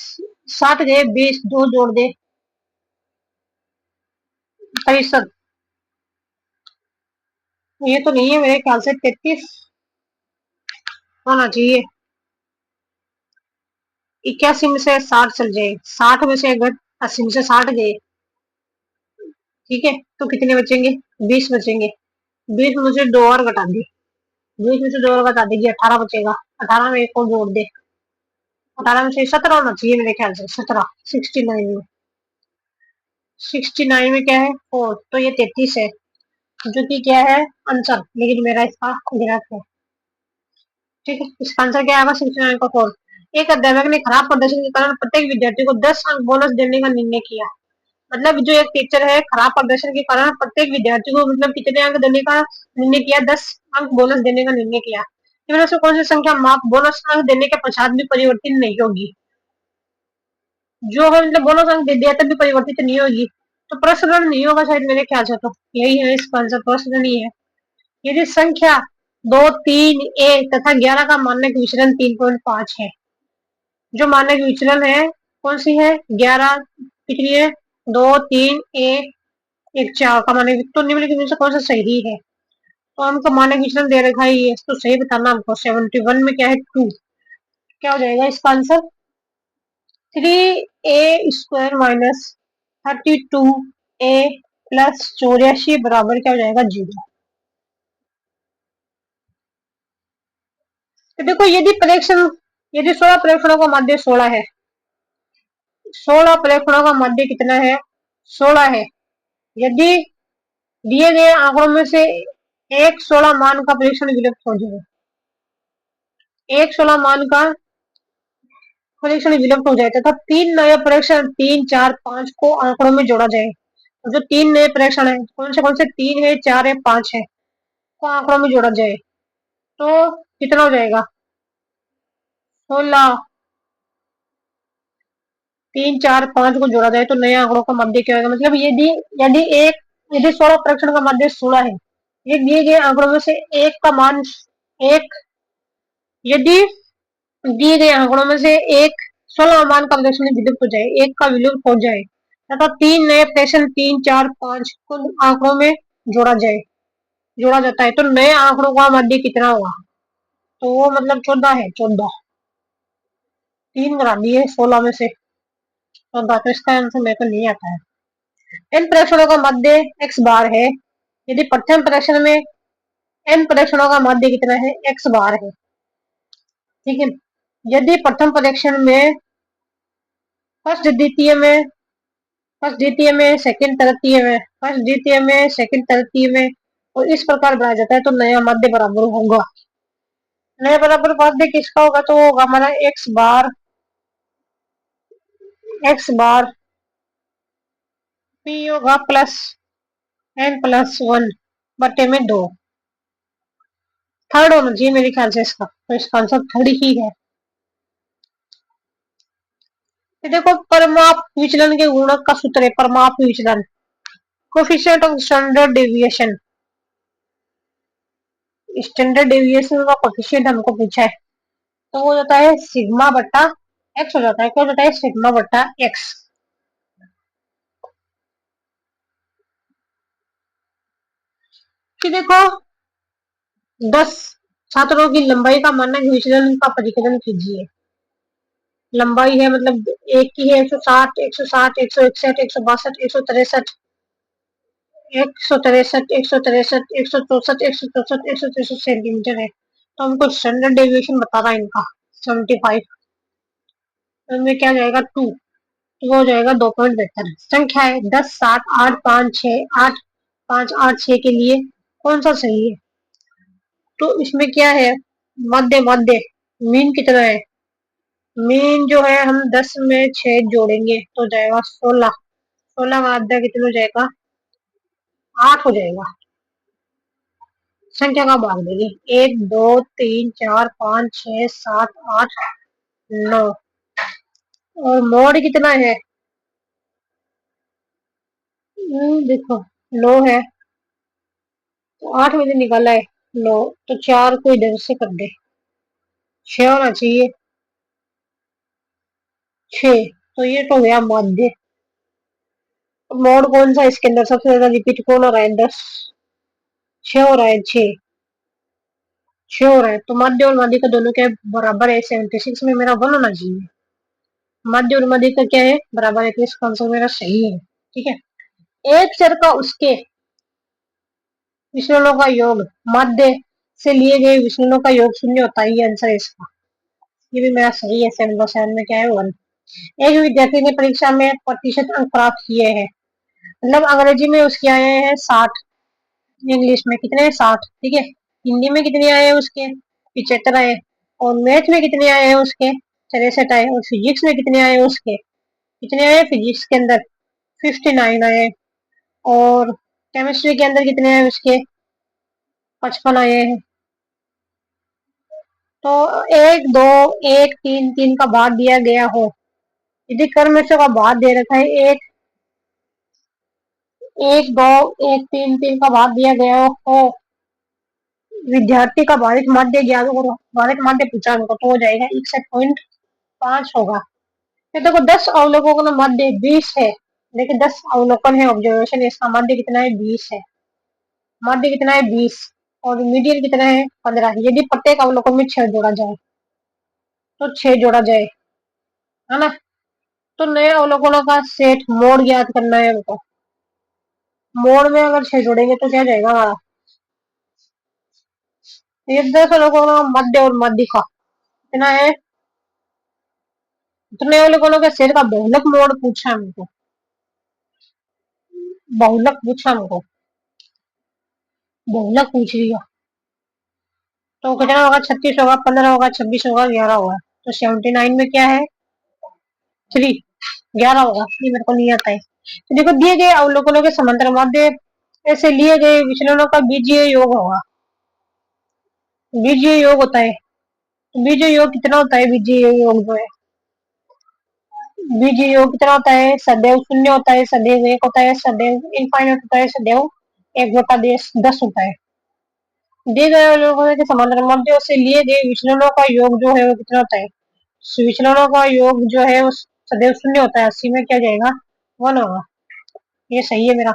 60 गए, 20 2 जोड़ दे 63, ये तो नहीं है मेरे ख्याल से 33 होना चाहिए। 81 में से 60 चल जाए, 60 में से अगर 80 में से 60 गए ठीक है, तो कितने बचेंगे? 20 बचेंगे। 20 में से 2 और घटा दी, 20 में से 2 और घटा देगी, 18 बचेगा। 18 में एक और जोड़ दे, 18 में से 17 होना चाहिए मेरे ख्याल से, 17, 69 में, 69 में क्या है 4, तो ये 33 है, जो कि क्या है आंसर, लेकिन मेरा इसका गलत है। ठीक है, इसका आंसर क्या आएगा? 69 का 4। एक अध्यापक ने खराब प्रदर्शन के कारण प्रत्येक विद्यार्थी को 10 अंक बोनस देने का निर्णय किया। मतलब जो एक टीचर है, खराब प्रदर्शन के कारण प्रत्येक विद्यार्थी को मतलब कितने अंक देने का निर्णय किया? 10 अंक बोनस देने का निर्णय किया। इनमें से कौन सी संख्या माप बोनस अंक देने के पश्चात भी परिवर्तित नहीं होगी? जो है मतलब बोनस अंक दे दिया तब भी परिवर्तित नहीं होगी, तो प्रश्न नहीं होगा शायद मेरे ख्याल से, तो यही है इसका आंसर, प्रश्न नहीं है। यदि संख्या 2, 3, 1 तथा 11 का मानक विचलन 3.5 है, जो मानक विचलन है कौन सी है? 11 कितनी है? 2, 3, 1, 1, 4 का मानक, तो निम्नलिखित में से कौन सा सही है? तो हमको मानक विचलन दे रखा है ये, तो सही बताना हमको। 71 में क्या है? 2। क्या हो जाएगा इसका answer? 3a² minus 32a plus 84 बराबर क्या हो जाएगा? 0। तो देखो यदि 16 प्रेक्षणों का माध्य 16 है, 16 प्रेक्षणों का माध्य कितना है? 16 है। यदि दिए गए आंकड़ों में से एक 16 मान का प्रेक्षण विलुप्त हो जाए, एक 16 मान का प्रेक्षण विलुप्त हो जाए तथा 3 नए प्रेक्षण 3, 4, 5 को आंकड़ों में जोड़ा जाए, जो 3 नए प्रेक्षण है कौन से 3 है, 4 है, 5 है, को आंकड़ों में जोड़ा जाए, तो कितना हो जाएगा? 16, 3, 4, 5 को जोड़ा जाए तो नए आंकड़ों का मध्य क्या होगा? मतलब यदि 16 प्रेक्षण का मध्य 16 है, ये दिए गए आंकड़ों में से एक का मान एक, यदि दिए गए आंकड़ों में से एक 16 मान का प्रेक्षण विलुप्त हो जाए, एक का विलुप्त हो जाए तथा 3 नए प्रेक्षण 3, 4, 5 को आंकड़ों में जोड़ा जाए, जोड़ा जाता है, तो नए आंकड़ों का मध्य कितना होगा? तो वो मतलब 14 है, 14, 3 बना दिए 16 में से 14, तो इसका आंसर मेरे को नहीं आता है। n प्रेक्षणों का मध्य x बार है, यदि प्रथम प्रेक्षण में n प्रेक्षणों का मध्य कितना है? x बार है। ठीक है, यदि प्रथम परीक्षण में फर्स्ट द्वितीय में फर्स्ट द्वितीय में सेकंड तृतीय में फर्स्ट द्वितीय में सेकंड तृतीय में और इस प्रकार बनाया जाता है, तो नया मध्य बराबर होगा। नया बराबर मध्य किसका होगा? तो होगा हमारा x बार p होगा प्लस n+1 बटे में 2। थर्ड होना चाहिए मेरे ख्याल से इसका, तो इसका आंसर थर्ड ही है। तो देखो परमाप विचलन के गुणक का सूत्र है, परमाप विचलन, coefficient of standard deviation, standard deviation का कोफिशिएंट हमको पूछा है, तो वो होता है सिग्मा बट्टा एक्स हो जाता है। क्या हो जाता है? सिग्मा बट्टा एक्स। कि देखो 10 छात्रों की लंबाई का मानक विचलन का परिकलन कीजिए। लंबाई है मतलब एक की है 160, 160, 161, 162, 163, 163, 163, 164, 164, 163 सेंटीमीटर है, तो हमको स्टैंडर्ड डेविएशन बता रहा है इनका 75, तो इनमें क्या जाएगा 2, तो वो हो जाएगा 2.72। संख्या है 10, 7, 8, 5, 6, 8, 5, 8, 6 के लिए कौन सा सही है? तो इसमें क्या है? मध्य मध्य मीन कितना है? मीन जो है हम 10 में 6 जोड़ेंगे तो जाएगा 16, 16 का आधा कितना हो जाएगा? 8 हो जाएगा। संख्या का भाग देंगे 1, 2, 3, 4, 5, 6, 7, 8, 9, और मोड कितना है? देखो 9 है, तो 8 में से निकाला है 9, तो 4 को इधर से कर दे, 6 होना चाहिए, 6, तो ये तो गया मध्य। मोड कौन सा इसके अंदर सबसे ज्यादा रिपीट कौन हो रहा है? 10, 6 हो रहा है, 6, 6 हो रहा है, तो मध्य और मध्य का दोनों क्या बराबर है? 76 में मेरा 1 होना चाहिए। मध्य और मध्य का क्या है? बराबर है, तो इसका आंसर मेरा सही है। ठीक है, एक चर का उसके विचलनों का योग माध्य से लिए गए विचलनों का योग शून्य होता है। ये आंसर है इसका। ये भी मेरा सही है। 7 में क्या है 1। एक विद्यार्थी ने परीक्षा में प्रतिशत अंक प्राप्त किए हैं, मतलब अंग्रेजी में उसके आए हैं 60, इंग्लिश में कितने 60, ठीक है। हिंदी में कितने आए हैं उसके 75 आए, और मैथ में कितने आए हैं उसके 63 आए, और फिजिक्स में कितने आए हैं उसके कितने आए फिजिक्स के अंदर 59 आए, और केमिस्ट्री के अंदर कितने आए उसके 55 आए हैं। तो 1 2 1 3 3 का बाद दिया गया हो, यदि कर्म का बाद दे रखा है 1 1 2 1 3 3 का बाद दिया गया हो, विद्यार्थी का भारित माध्य ज्ञात करो। भारित माध्य पूछा हमको तो हो जाएगा 61.5 होगा। ये देखो 10 अवलोकनों का माध्य 20 है। देखिए 10 अवलोकन है, ऑब्जर्वेशन है, इसका माध्य कितना है 20 है। माध्य कितना है 20, और मीडियन कितना है 15। यदि प्रत्येक अवलोकन में 6 जोड़ा जाए तो 6 जोड़ा जाए, है ना। तो नए अवलोकनों का सेट मोड ज्ञात करना है हमको। मोड में अगर 6 जोड़ेंगे तो क्या जाएगा हमारा, ये 10 अवलोकनों का मध्य और मध्य का कितना है, इतने अवलोकनों के सेट का बहुलक मोड पूछा हमको। बहुलक पूछा हमको, बहुलक पूछ लिया तो कितना होगा 36 होगा, 15 होगा, 26 होगा, 11 होगा। तो 79 में क्या है 3, 11 होगा। ये मेरे को नहीं आता है। तो देखो दिए गए अवलोकनों के समांतर माध्य ऐसे लिए गए विचलनों का बीजीय योग होगा। बीजीय योग होता है, तो बीजीय योग कितना होता है, बीजीय योग जो है, बीजीय योग कितना होता है, सदैव शून्य होता है, सदैव 1 होता है, सदैव इनफाइनाइट होता है, सदैव 1/10 होता है। दिए गए अवलोकनों के समांतर माध्य से लिए गए विचलनों का योग जो है वो कितना होता है, विचलनों का योग जो है वो सदैव शून्य होता है। 80 में क्या जाएगा 1 होगा। ये सही है मेरा।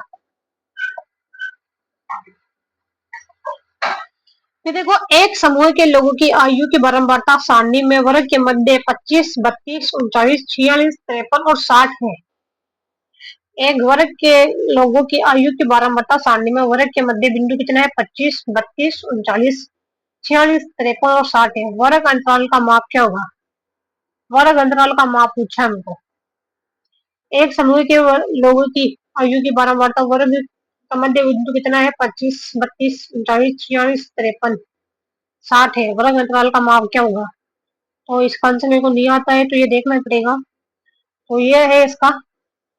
ये देखो एक समूह के लोगों की आयु की बारंबारता सारणी में वर्ग के मध्य 25, 32, 39, 46, 53 और 60 है। एक वर्ग के लोगों की आयु की बारंबारता सारणी में वर्ग के मध्य बिंदु कितना है 25, 32, 39, 46, 53 और 60 है। वर्ग अंतराल का माप क्या होगा, वर्ग अंतराल का माप पूछा हमको। एक समूह के लोगों की आयु की बारंबारता वर्ग का मध्य बिंदु कितना है 25, 32, 39, 46, 53, 60 है। वर्ग अंतराल का माप क्या होगा, तो इसका आंसर मेरे को नहीं आता है, तो ये देखना पड़ेगा। तो ये है इसका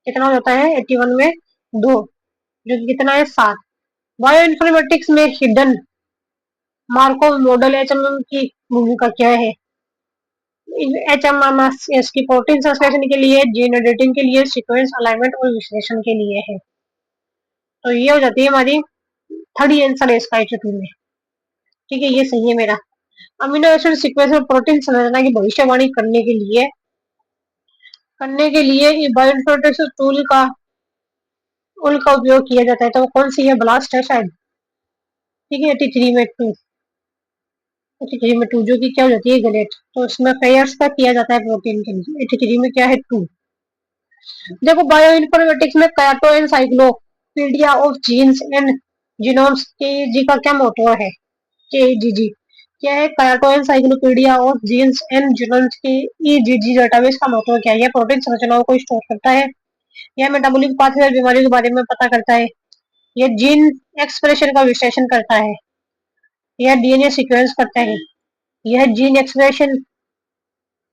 कितना होता है 81 में 2, जो कि कितना है 7। बायो इन्फॉर्मेटिक्स में हिडन मार्कोव मॉडल एचएमएम की भूमिका क्या है। एचएमएम इसकी प्रोटीन संश्लेषण के लिए, जीन एडिटिंग के लिए, सीक्वेंस अलाइनमेंट और विश्लेषण के लिए है। तो ये हो जाती है हमारी थर्ड आंसर है इसका 82 में। ठीक है, ये सही है मेरा। अमीनो एसिड सीक्वेंस और प्रोटीन संरचना की भविष्यवाणी करने के लिए बायोइन्फॉर्मेटिक्स टूल का उनका उपयोग किया जाता है। तो कौन सी है, ब्लास्ट है शायद। ठीक है 83 में 2, 83 में 2 जो कि क्या हो जाती है गलेट। तो इसमें पेयर्स का किया जाता है प्रोटीन के लिए। 83 में क्या है 2। देखो बायो इन्फॉर्मेटिक्स में Kyoto encyclopedia of genes and genomes के जी का क्या मोटो है, के जी जी क्या है, Kyoto encyclopedia of genes and genomes K EGG database का मोटो क्या है। यह प्रोटीन संरचनाओं को स्टोर करता है, यह मेटाबॉलिक पाथवे बीमारियों के बारे में पता करता है, यह जीन एक्सप्रेशन का विश्लेषण करता है, यह डीएनए सीक्वेंस करता है, यह जीन एक्सप्रेशन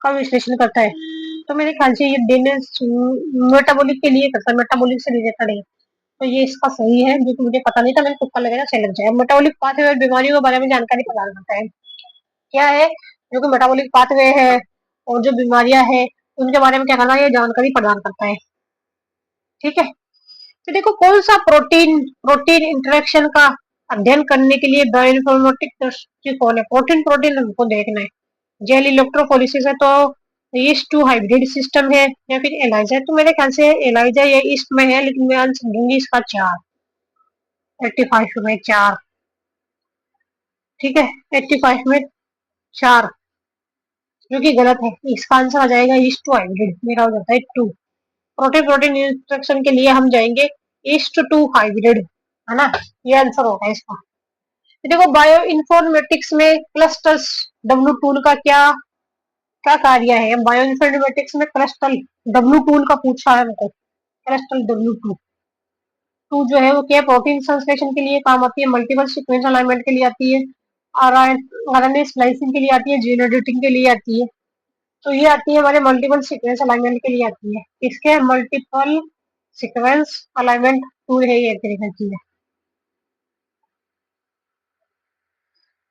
का विश्लेषण करता है। तो मेरे ख्याल से ये डीएनए मेटाबॉलिक के लिए करता है, मेटाबॉलिक से रिलेटेड है। तो ये इसका सही है, जो कि मुझे पता नहीं था, मैंने तुक्का लगाया सही लग जाए। मेटाबॉलिक पाथवे बीमारियों के बारे में जानकारी प्रदान करता है, क्या है, जो कि मेटाबॉलिक पाथवे है और जो बीमारियां है उनके बारे में क्या करना है, ये जानकारी प्रदान करता है। ठीक है, तो देखो कौन सा प्रोटीन प्रोटीन इंटरेक्शन का अध्ययन करने के लिए बायोइन्फॉर्मेटिक दृष्टिकोण है। प्रोटीन प्रोटीन हमको देखना है। जेल इलेक्ट्रोफोरेसिस है तो ईस्ट टू हाइब्रिड सिस्टम है या फिर एलाइजा है। तो मेरे ख्याल से एलाइजा या ईस्ट में है, लेकिन मैं आंसर दूंगी इसका 4, 85 में 4। ठीक है 85 में 4 जो कि गलत है। इसका आंसर आ जाएगा ईस्ट टू हाइब्रिड, मेरा हो जाता है 2। प्रोटीन प्रोटीन इंटरेक्शन के लिए हम जाएंगे ईस्ट टू हाइब्रिड, है ना, ये आंसर होगा इसका। तो देखो बायो इन्फॉर्मेटिक्स में क्लस्टर्स डब्ल्यू टूल का क्या क्या कार्य है। बायो इन्फॉर्मेटिक्स में क्लस्टल डब्ल्यू टूल का पूछा है हमको। क्लस्टल डब्ल्यू टू टू जो है वो क्या प्रोटीन संश्लेषण के लिए काम आती है, मल्टीपल सीक्वेंस अलाइनमेंट के लिए आती है, आरएनए स्प्लाइसिंग के लिए आती है, जीन एडिटिंग के लिए आती है। तो ये आती है हमारे मल्टीपल सीक्वेंस अलाइनमेंट के लिए आती है। इसके मल्टीपल सीक्वेंस अलाइनमेंट टूल है ये तरीके की है।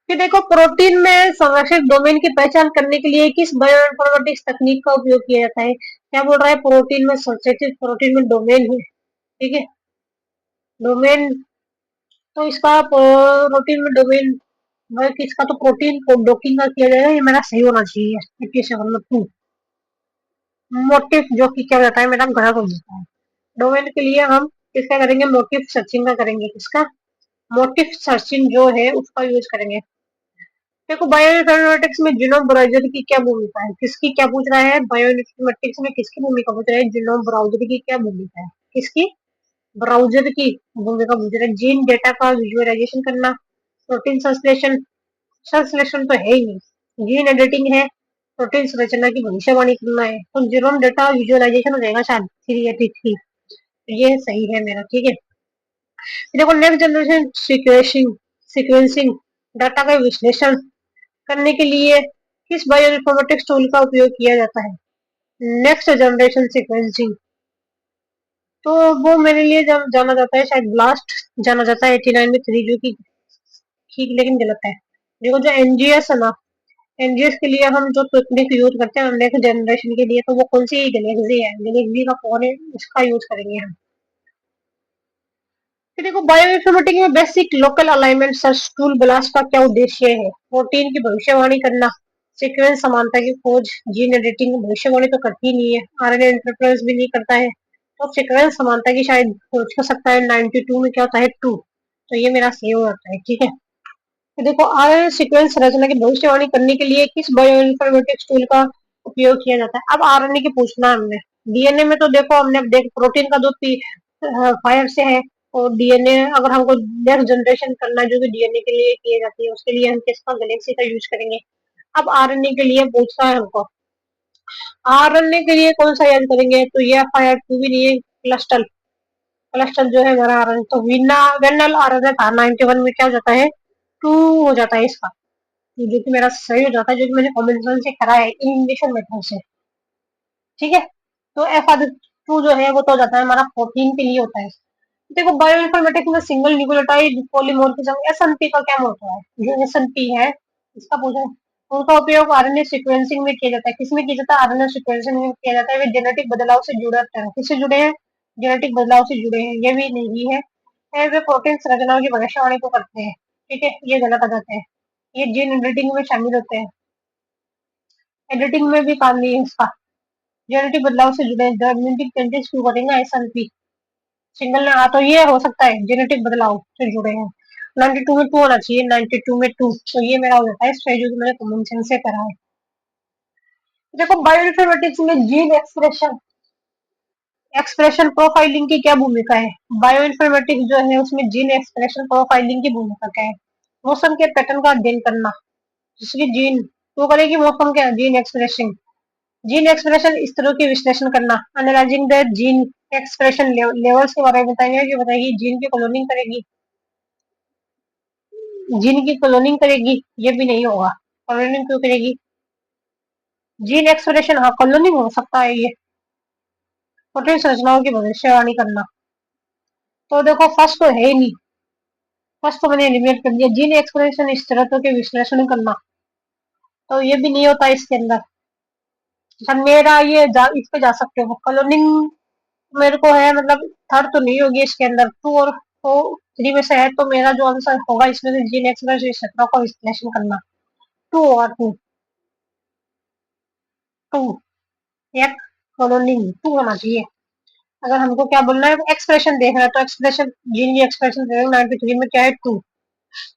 फिर देखो प्रोटीन में संरक्षित डोमेन की पहचान करने के लिए किस बायोइन्फॉर्मेटिक्स तकनीक का उपयोग किया जाता है। क्या बोल रहा है, प्रोटीन में संरक्षित प्रोटीन में डोमेन है, ठीक है, डोमेन। तो इसका प्रोटीन में डोमेन वर्क इसका तो प्रोटीन को डॉकिंग का किया जाएगा, ये मेरा सही होना चाहिए। 57 मोटिव जो कि क्या बताता है मेरा गलत हो जाता है। डोमेन के लिए हम किसका करेंगे, मोटिव सर्चिंग का करेंगे। किसका, मोटिव सर्चिंग जो है उसका यूज करेंगे। देखो बायोइन्फॉर्मेटिक्स में जीनोम ब्राउजर की क्या भूमिका है, किसकी क्या पूछ रहा है, बायोइन्फॉर्मेटिक्स में किसकी भूमिका पूछ रहा है, जीनोम ब्राउजर की क्या भूमिका है, किसकी, ब्राउजर की भूमिका पूछ रहा है। जीन डेटा का विजुअलाइजेशन करना, प्रोटीन संश्लेषण, संश्लेषण तो है ही नहीं, जीन एडिटिंग है, प्रोटीन संरचना की भविष्यवाणी करना है। तो जीनोम डेटा विजुअलाइजेशन हो जाएगा शायद 383, ये सही है मेरा, ठीक है। देखो next generation sequencing, sequencing data का विश्लेषण करने के लिए किस बायोइन्फॉर्मेटिक्स टूल का उपयोग किया जाता है, नेक्स्ट जनरेशन सीक्वेंसिंग। तो वो मेरे लिए जब जाना जाता है शायद ब्लास्ट जाना जाता है 89 में 3, जो कि ठीक लेकिन गलत है। देखो जो एनजीएस है ना, एनजीएस के लिए हम जो तकनीक यूज करते हैं नेक्स्ट जनरेशन के लिए, तो वो कौन सी गैलेक्सी है, गैलेक्सी का फोन है, उसका यूज करेंगे हम। फिर देखो बायोइन्फॉर्मेटिक्स में basic local alignment search tool blast का क्या उद्देश्य है, प्रोटीन की भविष्यवाणी करना, सीक्वेंस समानता की खोज, जीन एडिटिंग भविष्यवाणी तो करती नहीं है, आरएनए इंटरफेरेंस भी नहीं करता है, तो सीक्वेंस समानता की शायद खोज कर सकता है। 92 में क्या होता है, 2, तो ये मेरा सही हो जाता है, ठीक है। तो देखो आरएनए सीक्वेंस रचना की भविष्यवाणी करने के लिए किस बायोइन्फॉर्मेटिक्स टूल का उपयोग किया जाता है। अब आरएनए की पूछना है हमने, डीएनए में तो देखो हमने देख प्रोटीन का जो फायर से है, और डीएनए अगर हमको नेक्स्ट जनरेशन करना है जो कि डीएनए के लिए किए जाती है, उसके लिए हम किसका, गैलेक्सी का यूज करेंगे। अब आरएनए के लिए पूछना है हमको, आरएनए के लिए कौन सा यूज करेंगे, तो ये फायर टू भी नहीं है, क्लस्टल, क्लस्टल जो है हमारा आरएनए तो विना वेनल आरएनए था 91 में क्या हो जाता है, 2 हो जाता है इसका, जो कि मेरा सही हो जाता है, जो कि मैंने कॉम्बिनेशन से करा है इलिमिनेशन मेथड से, ठीक है। तो एफ आर टू जो है वो तो हो जाता है हमारा 14 के लिए होता है। देखो बायोइन्फॉर्मेटिक्स में सिंगल न्यूक्लियोटाइड पॉलीमॉर्फिज्म एसएनपी का क्या महत्व है, जो एसएनपी है इसका पूछा है। उनका उपयोग आरएनए सीक्वेंसिंग में किया जाता है, किसमें किया जाता है, आरएनए सीक्वेंसिंग में किया जाता है। वे जेनेटिक बदलाव से जुड़े होते हैं, किससे जुड़े हैं, जेनेटिक बदलाव से जुड़े हैं, ये भी नहीं है। वे प्रोटीन संरचनाओं की भविष्यवाणी को करते हैं, ठीक है, ये गलत आ जाते हैं। ये जीन एडिटिंग में शामिल होते हैं, एडिटिंग में भी काम नहीं है इसका। जेनेटिक बदलाव से जुड़े हैं, जेनेटिक चेंजेस क्यों करेंगे एसएनपी, सिंगल ने, हाँ तो ये हो सकता है जेनेटिक बदलाव से जुड़े हैं। 92 में 2 होना चाहिए, 92 में 2, तो ये मेरा हो जाता है स्ट्रेटजी मैंने कॉमन सेंस से करा है। देखो बायोइन्फॉर्मेटिक्स में जीन एक्सप्रेशन, एक्सप्रेशन प्रोफाइलिंग की क्या भूमिका है। बायोइन्फॉर्मेटिक्स जो है उसमें जीन एक्सप्रेशन प्रोफाइलिंग की भूमिका क्या है, मौसम के पैटर्न का अध्ययन करना, जिसकी जीन तो करेगी मौसम के जीन एक्सप्रेशन, जीन एक्सप्रेशन इस तरह के विश्लेषण करना, analysing the gene expression levels के बारे में बताएंगे, जो बताएगी जीन की क्लोनिंग करेगी, जीन की क्लोनिंग करेगी, ये भी नहीं होगा, क्लोनिंग क्यों करेगी, जीन एक्सप्रेशन हाँ क्लोनिंग हो सकता है ये, प्रोटीन संरचनाओं की भविष्यवाणी करना। तो देखो फर्स्ट तो है ही नहीं, फर्स्ट तो मैंने एलिमिनेट कर दिया, जीन एक्सप्रेशन इस तरह के विश्लेषण करना, तो ये भी नहीं होता इसके अंदर। अच्छा मेरा ये इस पे जा सकते हो, क्लोनिंग मेरे को है मतलब थर्ड तो नहीं होगी इसके अंदर, 2 और 3 में से है, तो मेरा जो आंसर होगा इसमें से जीन एक्सप्रेशन इस तरह का विश्लेषण करना, 2 और 2, एक क्लोनिंग 2 होना चाहिए। अगर हमको क्या बोलना है, एक्सप्रेशन देखना है, तो एक्सप्रेशन जीन की एक्सप्रेशन देखो 93 में क्या है, 2,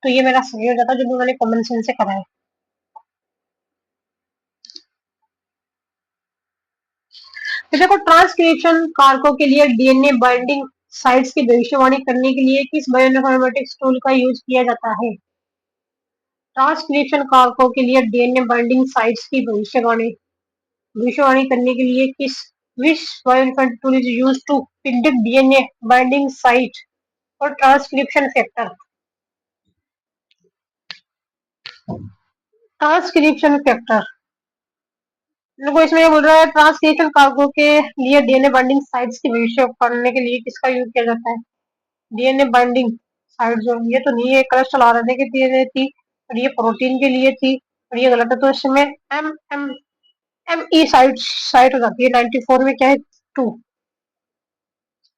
तो ये मेरा सही हो जाता है, जो भी मैंने कॉमन सेंस से करा है। तो देखो ट्रांसक्रिप्शन कारकों के लिए डीएनए बाइंडिंग साइट्स की भविष्यवाणी करने के लिए किस बायोइन्फॉर्मेटिक्स टूल का यूज किया जाता है? ट्रांसक्रिप्शन कारकों के लिए डीएनए बाइंडिंग साइट्स की भविष्यवाणी भविष्यवाणी करने के लिए किस which bioinformatics tool is use to predict DNA binding site और ट्रांसक्रिप्शन फैक्टर? ट्रांसक्रिप्शन फैक्टर देखो इसमें ये बोल रहा है ट्रांसक्रिप्शन कारकों के लिए डीएनए बाइंडिंग साइट्स की भविष्य करने के लिए किसका यूज किया जाता है? डीएनए बाइंडिंग साइट जो ये तो नहीं है, कोलेस्ट्रॉल आरएनए के डीएनए थी और ये प्रोटीन के लिए थी और ये गलत है, तो इसमें M M M E site site हो जाती है 94 में क्या है 2,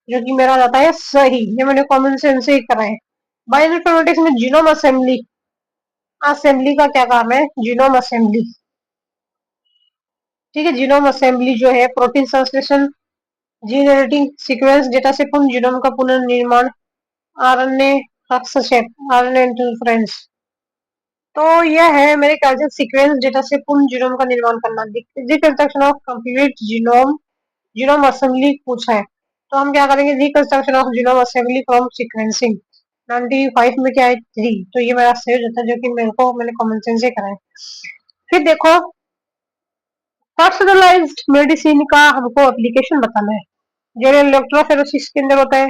जो कि मेरा जाता है सही। ये मैंने कॉमन सेंस से ही करा है। बायोइन्फॉर्मेटिक्स में जीनोम असेंबली असेंबली का क्या काम है? जीनोम असेंबली, ठीक है। जीनोम असेंबली जो है प्रोटीन संश्लेषण, जीन एडिटिंग, सीक्वेंस डेटा से पूर्ण जीनोम का पुनर्निर्माण, आरएनए हस्तक्षेप, आरएनए इंटरफ्रेंस। तो यह है मेरे ख्याल से सीक्वेंस डेटा से पूर्ण जीनोम का निर्माण करना। Reconstruction of complete genome, genome assembly पूछा है तो हम क्या करेंगे? Reconstruction of genome assembly from sequencing. 95 में क्या है 3, तो ये मेरा सही हो जाता है, जो कि मैंने कॉमन सेंस से करा है। फिर देखो पर्सनलाइज्ड मेडिसिन का हमको एप्लीकेशन बताना है। जो इलेक्ट्रोफोरेसिस के अंदर होता है,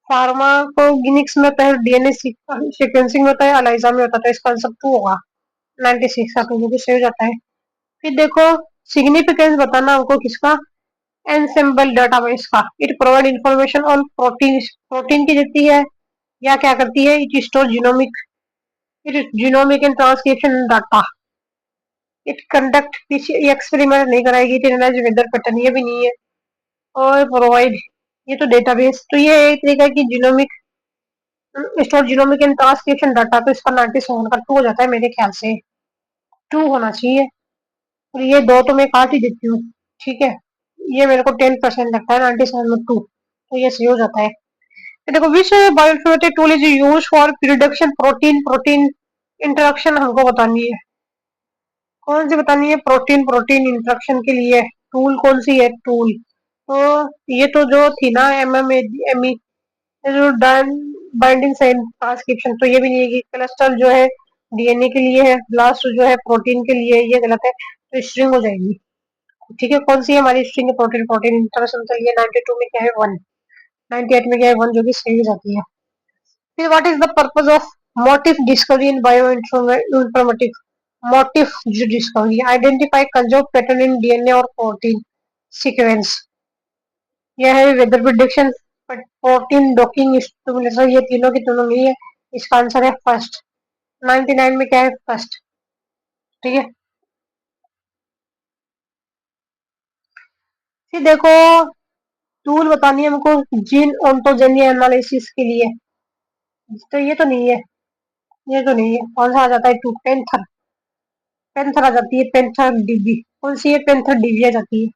फार्माकोजेनिक्स में होता है, डीएनए सीक्वेंसिंग में होता है, एलाइजा में होता है, तो इसका आंसर 2 होगा। 96 का तो सही हो जाता है। फिर देखो सिग्निफिकेंस बताना हमको किसका? एनसेम्बल डाटाबेस का। It provide information on protein, protein की देती है या क्या करती है? It store genomic, it genomic and transcription data. It conduct experiment नहीं कराएगी, इट एनालाइज वेदर पैटर्न, ये भी नहीं है। और प्रोवाइड, ये तो डेटाबेस, तो ये एक तरीका की genomic store genomic and transcription data, तो इसका 97 का 2 हो जाता है मेरे ख्याल से। 2 होना चाहिए और ये 2 तो मैं काट ही देती हूँ, ठीक है। ये मेरे को 10% लगता है 97 में 2, तो ये सही हो जाता है। तो देखो which bioinformatic tool is use for prediction protein protein interaction हमको बतानी है। कौन सी बतानी है? प्रोटीन प्रोटीन इंटरेक्शन के लिए टूल कौन सी है? टूल तो ये तो जो थी ना M E binding site transcription, तो ये भी नहीं है। कि क्लस्टर जो है डीएनए के लिए है, ब्लास्ट जो है प्रोटीन के लिए, ये गलत है, तो स्ट्रिंग हो जाएगी, ठीक है। कौन सी है हमारी स्ट्रिंग? प्रोटीन प्रोटीन इंटरेक्शन के लिए 92 में क्या है 1, 98 में क्या है 1, जो कि सही हो जाती है। फिर what is the purpose of motif discovery in bio informatics? Motif discovery identify conserve pattern in DNA और प्रोटीन सीक्वेंस। यह है weather prediction, protein docking stimulation, ये तीनों की तीनों नहीं है। इसका आंसर है फर्स्ट। 99 में क्या है? फर्स्ट, ठीक है। फिर देखो टूल बतानी है हमको जीन ओंटोजेनी एनालिसिस के लिए, तो ये तो नहीं है, ये तो नहीं है। कौन सा आ जाता है? टू पेंथर, पेंथर आ जाती है, पेंथर डीबी। कौन सी है? पेंथर डीबी आ जाती है।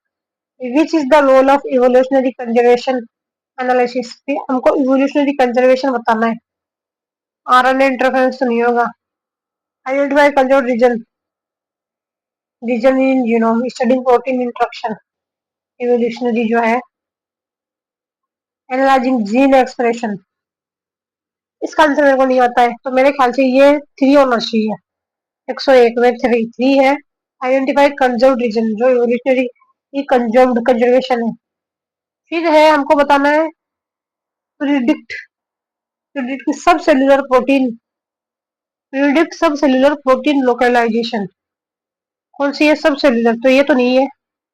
Which is the role of evolutionary conservation analysis? हमको इवोल्यूशनरी कंजर्वेशन बताना है। आरएनए इंटरफेरेंस तो नहीं होगा। Identify conserve region, region in genome, studying protein interaction, evolutionary जो है। एनालाइजिंग जीन एक्सप्रेशन, इसका आंसर मेरे को नहीं आता है, तो मेरे ख्याल से ये 3 होना चाहिए। 101 में 3 है। आइडेंटिफाई कंजर्व रीजन, जो इवोल्यूशनरी कंजर्व्ड कंजर्वेशन है। फिर है हमको बताना है प्रिडिक्ट, प्रिडिक्ट सब सेलुलर प्रोटीन, प्रिडिक्ट सब सेलुलर प्रोटीन लोकलाइजेशन। कौन सी है? सब सेलुलर, तो ये तो नहीं है,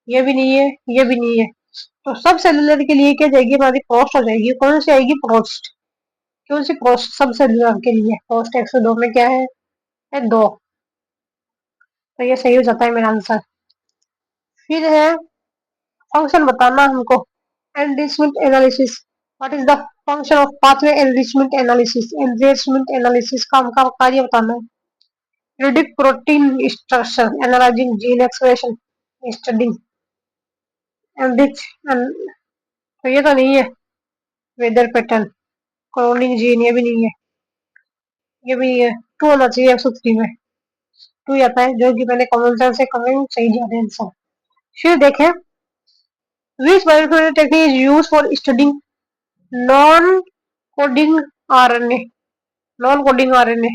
ये भी नहीं है, ये भी नहीं है। तो सब सेलुलर के लिए क्या जाएगी? हमारी पोस्ट हो जाएगी। कौन सी आएगी? पोस्ट। कौन सी पोस्ट? सब सेलुलर के लिए पोस्ट 102 में क्या है 2, तो ये सही हो जाता है मेरा आंसर। फिर है फंक्शन बताना हमको enrichment analysis. What is the function of pathway enrichment analysis? Enrichment analysis का हमका कार्य बताना है। Predict protein structure, analysing gene expression, studying enrich, तो ये तो नहीं है। वेदर पैटर्न, क्लोनिंग जीन, ये भी नहीं है, ये भी नहीं है। 2 होना चाहिए 103 में, 2 आता है, जो कि मैंने कॉमन सेंस से कमेंट सही दिया था आंसर। फिर देखें which biological technique is use for studying non coding RNA, non coding RNA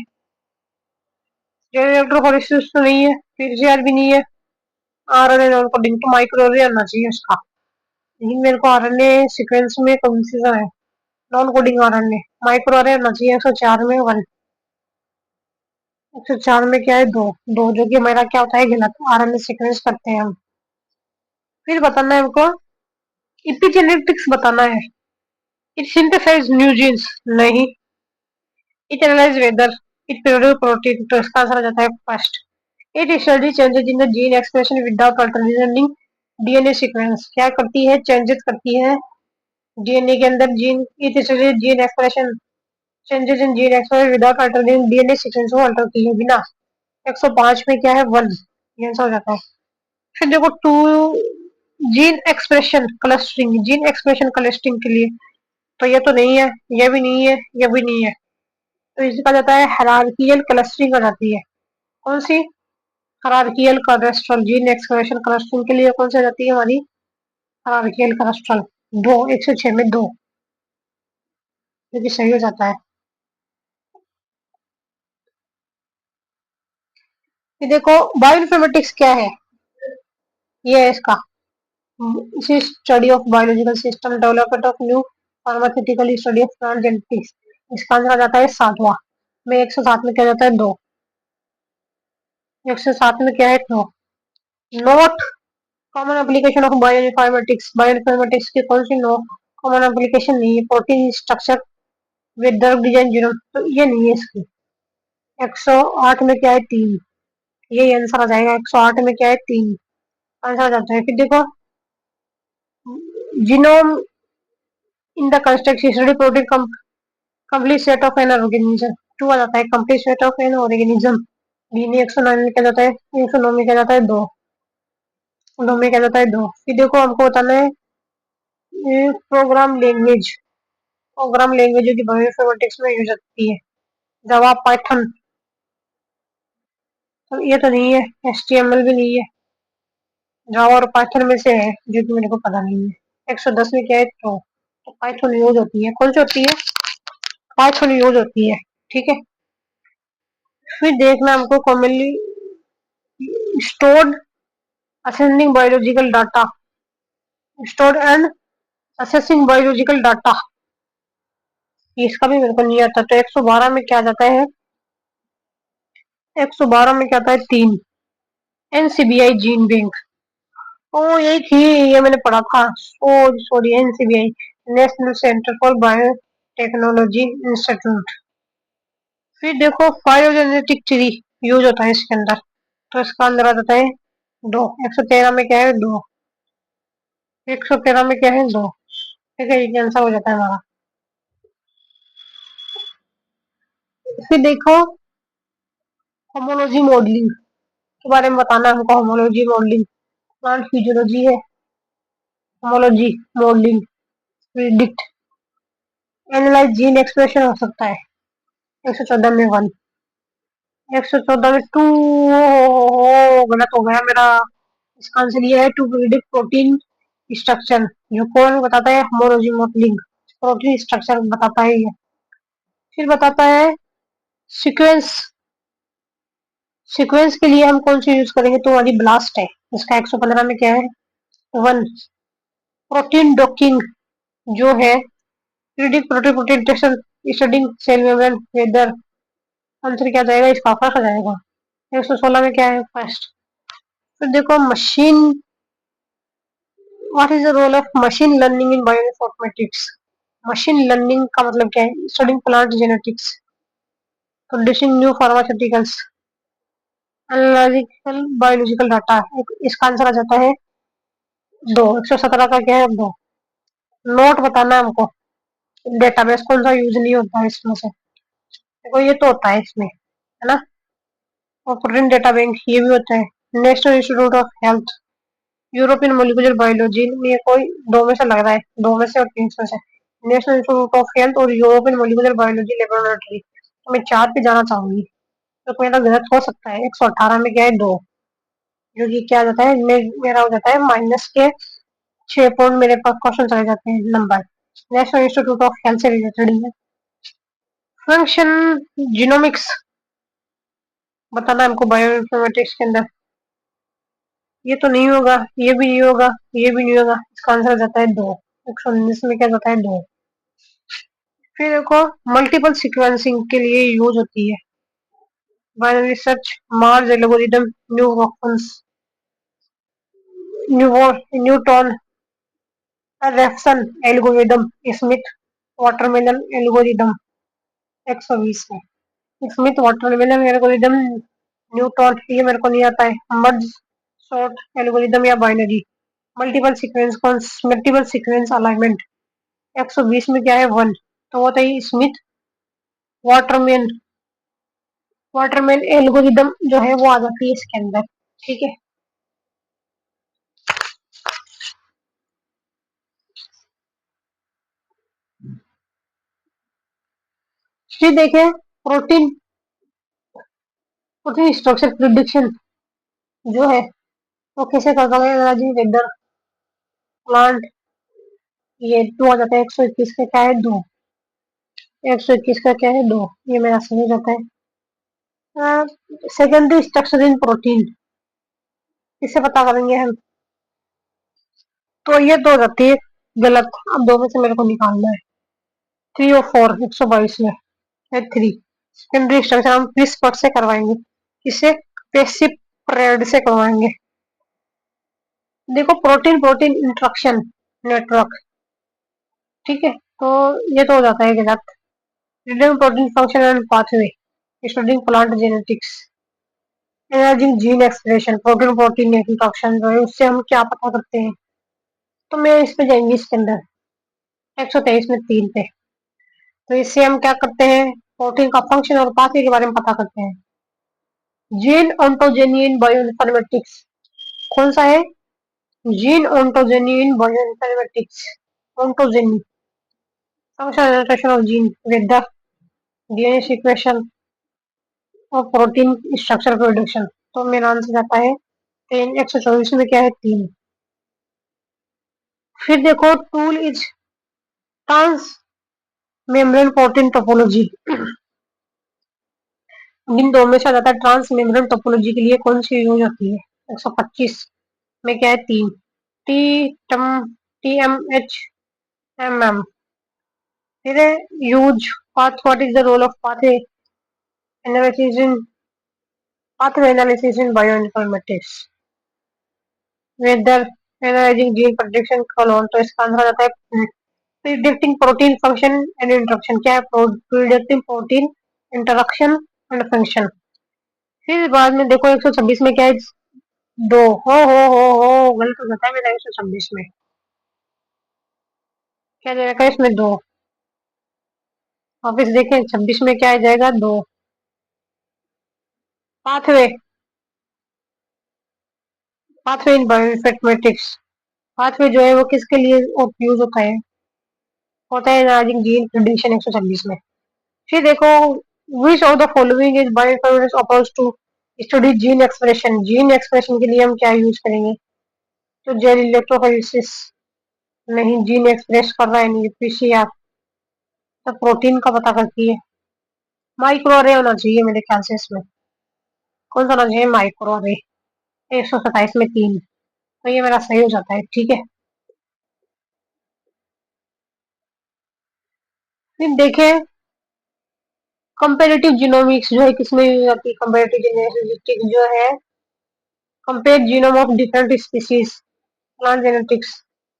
electrophoresis तो नहीं है, पीसीआर भी नहीं है, आरएनए नॉन कोडिंग तो माइक्रोआरएनए आना चाहिए उसका। लेकिन मेरे को आरएनए सीक्वेंस में कंफ्यूजन है। नॉन कोडिंग आरएनए माइक्रोआरएनए आना चाहिए 104 में 1, 104 में क्या है 2, 2 जो कि हमारा क्या होता है गलत, आरएनए सीक्वेंस करते हैं हम। फिर बताना है हमको इपिजेनेटिक्स बताना है। इट सिंथेसाइज न्यू जीन्स नहीं, it analyse weather, it produce protein तो इसका आंसर आ जाता है first. It study changes in the gene expression without altering DNA sequence, क्या करती है चेंजेस करती है डीएनए के अंदर gene, it study gene expression changes in gene expression without altering DNA sequence को अल्टर किए बिना। 105 में क्या है 1, ये आंसर हो जाता है। फिर देखो 2 gene expression clustering, gene expression clustering के लिए तो ये तो नहीं है, ये भी नहीं है, ये भी नहीं है, तो इसका जाता है हायरार्कियल क्लस्टरिंग हो जाती है। कौन सी हायरार्कियल क्लस्टरल, जीन एक्सप्रेशन क्लस्टरिंग के लिए कौन सी जाती है हमारी हायरार्कियल क्लस्टरल, 2 106 में 2, जो कि सही हो जाता है। ये देखो बायोइन्फॉर्मेटिक्स क्या है, ये है इसका study of biological system development of new pharmaceutical study of plant genetics, इसका आंसर आ जाता है 7वां में 107 में क्या जाता है 2, 107 में क्या है 2। Note common application of bioinformatics, bioinformatics की कौन सी नो कॉमन एप्लीकेशन नहीं है, protein structure with drug design genome तो ये नहीं है इसकी। 108 में क्या है 3, ये आंसर आ जाएगा 108 में क्या है 3, आंसर आ जाता है। फिर देखो genome in the construct study protein complete set of an organism, 2 आ जाता है complete set of an organism. DNA 109 में क्या जाता है, 109 में क्या जाता है 2, 2 में क्या जाता है 2। फिर देखो हमको बताना है प्रोग्राम लैंग्वेज, प्रोग्राम लैंग्वेज जो कि बायोइन्फॉर्मेटिक्स में यूज होती है, जावा पाइथन तो ये तो नहीं है, एचटीएमएल भी नहीं है, जावा और पाइथन में से है जो कि मेरे को पता नहीं है। 110 में क्या है तो पाइथन यूज होती है, कौन सी होती है पाइथन यूज होती है, ठीक है। फिर देखना हमको commonly stored ascending biological data, stored and assessing biological data, इसका भी मेरे को नहीं आता, तो 112 में क्या जाता है 112 में क्या आता है 3, एनसीबीआई जीन बैंक, ओ यही थी, ये मैंने पढ़ा था, oh sorry NCBI national centre for biotechnology institute. फिर देखो फाइलोजेनेटिक ट्री यूज होता है इसके अंदर, तो इसका अंदर आ जाता है 2, 113 में क्या है 2, 113 में क्या है 2, ठीक है, ये आंसर हो जाता है हमारा। फिर देखो होमोलॉजी मॉडलिंग के बारे में बताना है हमको, होमोलॉजी मॉडलिंग प्लांट फिजियोलॉजी है, homology modelling predict analyse gene expression हो सकता है 114 में 1, 114 में 2, गलत हो गया मेरा, इसका आंसर ये है टू प्रिडिक्ट प्रोटीन स्ट्रक्चर, जो कौन बताता है होमोलॉजी मॉडलिंग, प्रोटीन स्ट्रक्चर बताता है ये। फिर बताता है सीक्वेंस, सीक्वेंस के लिए हम कौन सी यूज करेंगे तो हमारी ब्लास्ट है, इसका 115 में क्या है 1। प्रोटीन डॉकिंग जो है predict protein protein studying cell membrane weather, answer क्या जाएगा इसका फर्स्ट आ जाएगा। 116 में क्या है फर्स्ट। फिर देखो machine, what is the role of machine learning in bioinformatics, machine learning का मतलब क्या है studying plant genetics, producing new pharmaceuticals, analytical biological data, इसका आंसर आ जाता है 2, 117 का क्या है 2। नोट बताना है हमको डेटाबेस कौन सा यूज नहीं होता है इसमें से, देखो ये तो होता है इसमें है ना, और प्रोटीन डेटा बैंक ये भी होता है। National institute of health, European molecular biology में कोई 2 में से लग रहा है, 2 में से और 3 में से, नेशनल इंस्टीट्यूट ऑफ हेल्थ और यूरोपियन मोलिकुलर बायोलॉजी लेबोरेटरी, तो मैं 4 पे जाना चाहूंगी, तो मेरा गलत हो सकता है। 118 में क्या है 2, जो कि क्या जाता है मेरा हो जाता है माइनस के 6 पॉइंट, मेरे पास क्वेश्चन चले जाते हैं number. National institute of health से रिलेटेड ही है। फंक्शन जीनोमिक्स बताना हमको बायोइन्फॉर्मेटिक्स के अंदर। ये तो नहीं होगा, ये भी नहीं होगा, ये भी नहीं होगा। इसका आंसर जाता है 2। 119 में क्या जाता है 2। फिर देखो मल्टीपल सीक्वेंसिंग के लिए यूज होती है binary search, Mars algorithm, Newton Raphson algorithm, Smith watermelon algorithm. 120 में स्मिथ वाटरमेलन एल्गोरिदम, न्यूटन, ये मेरे को नहीं आता है। मर्ज सॉर्ट एल्गोरिदम या बाइनरी मल्टीपल सीक्वेंस अलाइनमेंट। 120 में क्या है 1, तो वो था स्मिथ वाटरमैन वाटरमैन एल्गोरिदम जो है वो आ जाती है इसके अंदर। ठीक है, फिर देखें प्रोटीन प्रोटीन स्ट्रक्चर प्रिडिक्शन जो है वो कैसे करता है राजीव वेदर प्लांट। ये 2 आ जाता है। 121 का क्या है 2। 121 का क्या है 2, ये मेरा सही जाता है। सेकेंडरी स्ट्रक्चर इन प्रोटीन किससे पता करेंगे हम, तो ये तो हो जाती है गलत। अब 2 में से मेरे को निकालना है 3 और 4। 122 में है 3। सेकेंडरी स्ट्रक्चर हम किस पट से करवाएंगे, किससे, पेसिव परेड से करवाएंगे। देखो प्रोटीन प्रोटीन इंटरेक्शन नेटवर्क। ठीक है, तो ये तो हो जाता है गलत। Reading protein function and pathway, studying plant genetics, emerging gene expression. Protein protein interaction जो है उससे हम क्या पता करते हैं, तो मैं इस पे जाएंगे इसके अंदर 123 में 3 पे। तो इससे हम क्या करते हैं, प्रोटीन का फंक्शन और पाथवे के बारे में पता करते हैं। जीन ऑन्टोजेनी इन बायोइन्फॉर्मेटिक्स कौन सा है, gene ontogeny in bioinformatics. Ontogeny function adaptation of gene with the DNA sequence और प्रोटीन स्ट्रक्चर प्रोडक्शन। तो मेरा आंसर जाता है 3। 124 में क्या है 3। फिर देखो tool is transmembrane protein topology. इन दो में से आ जाता है ट्रांस मेम्ब्रेन टोपोलॉजी के लिए कौन सी यूज होती है। 125 में क्या है 3। T TMH MM। फिर use path, what is the role of pathway analysis in bioinformatics, whether analyzing gene prediction colon। तो इसका आंसर आता है predicting protein function and interaction. क्या है, predicting protein interaction and function. फिर बाद में देखो 126 में क्या है 2। हो गलत हो जाता है मेरा 126 में। क्या जाएगा इसमें 2। वापिस देखें 26 में क्या आ जाएगा 2। पाथवे पाथवे इन बायोइन्फॉर्मेटिक्स। पाथवे जो है वो किसके लिए यूज होता है एनालाइजिंग जीन प्रिडिक्शन 126 में। फिर देखो which of the following is bioinformatics approach to study gene expression. Gene expression के लिए हम क्या यूज करेंगे, तो जेल इलेक्ट्रोफोरेसिस नहीं, जीन एक्सप्रेस कर रहा है नहीं, पीसीआर तो प्रोटीन का पता करती है। माइक्रो अरे होना चाहिए मेरे ख्याल से इसमें, कौन सा होना चाहिए माइक्रो अरे। 127 में 3, तो ये मेरा सही हो जाता है। ठीक है, फिर देखें कंपेरेटिव जीनोमिक्स जो है किसमें यूज आती है। कंपेरेटिव जेनेटिक्स जो है compare genome of different species, plant genetics.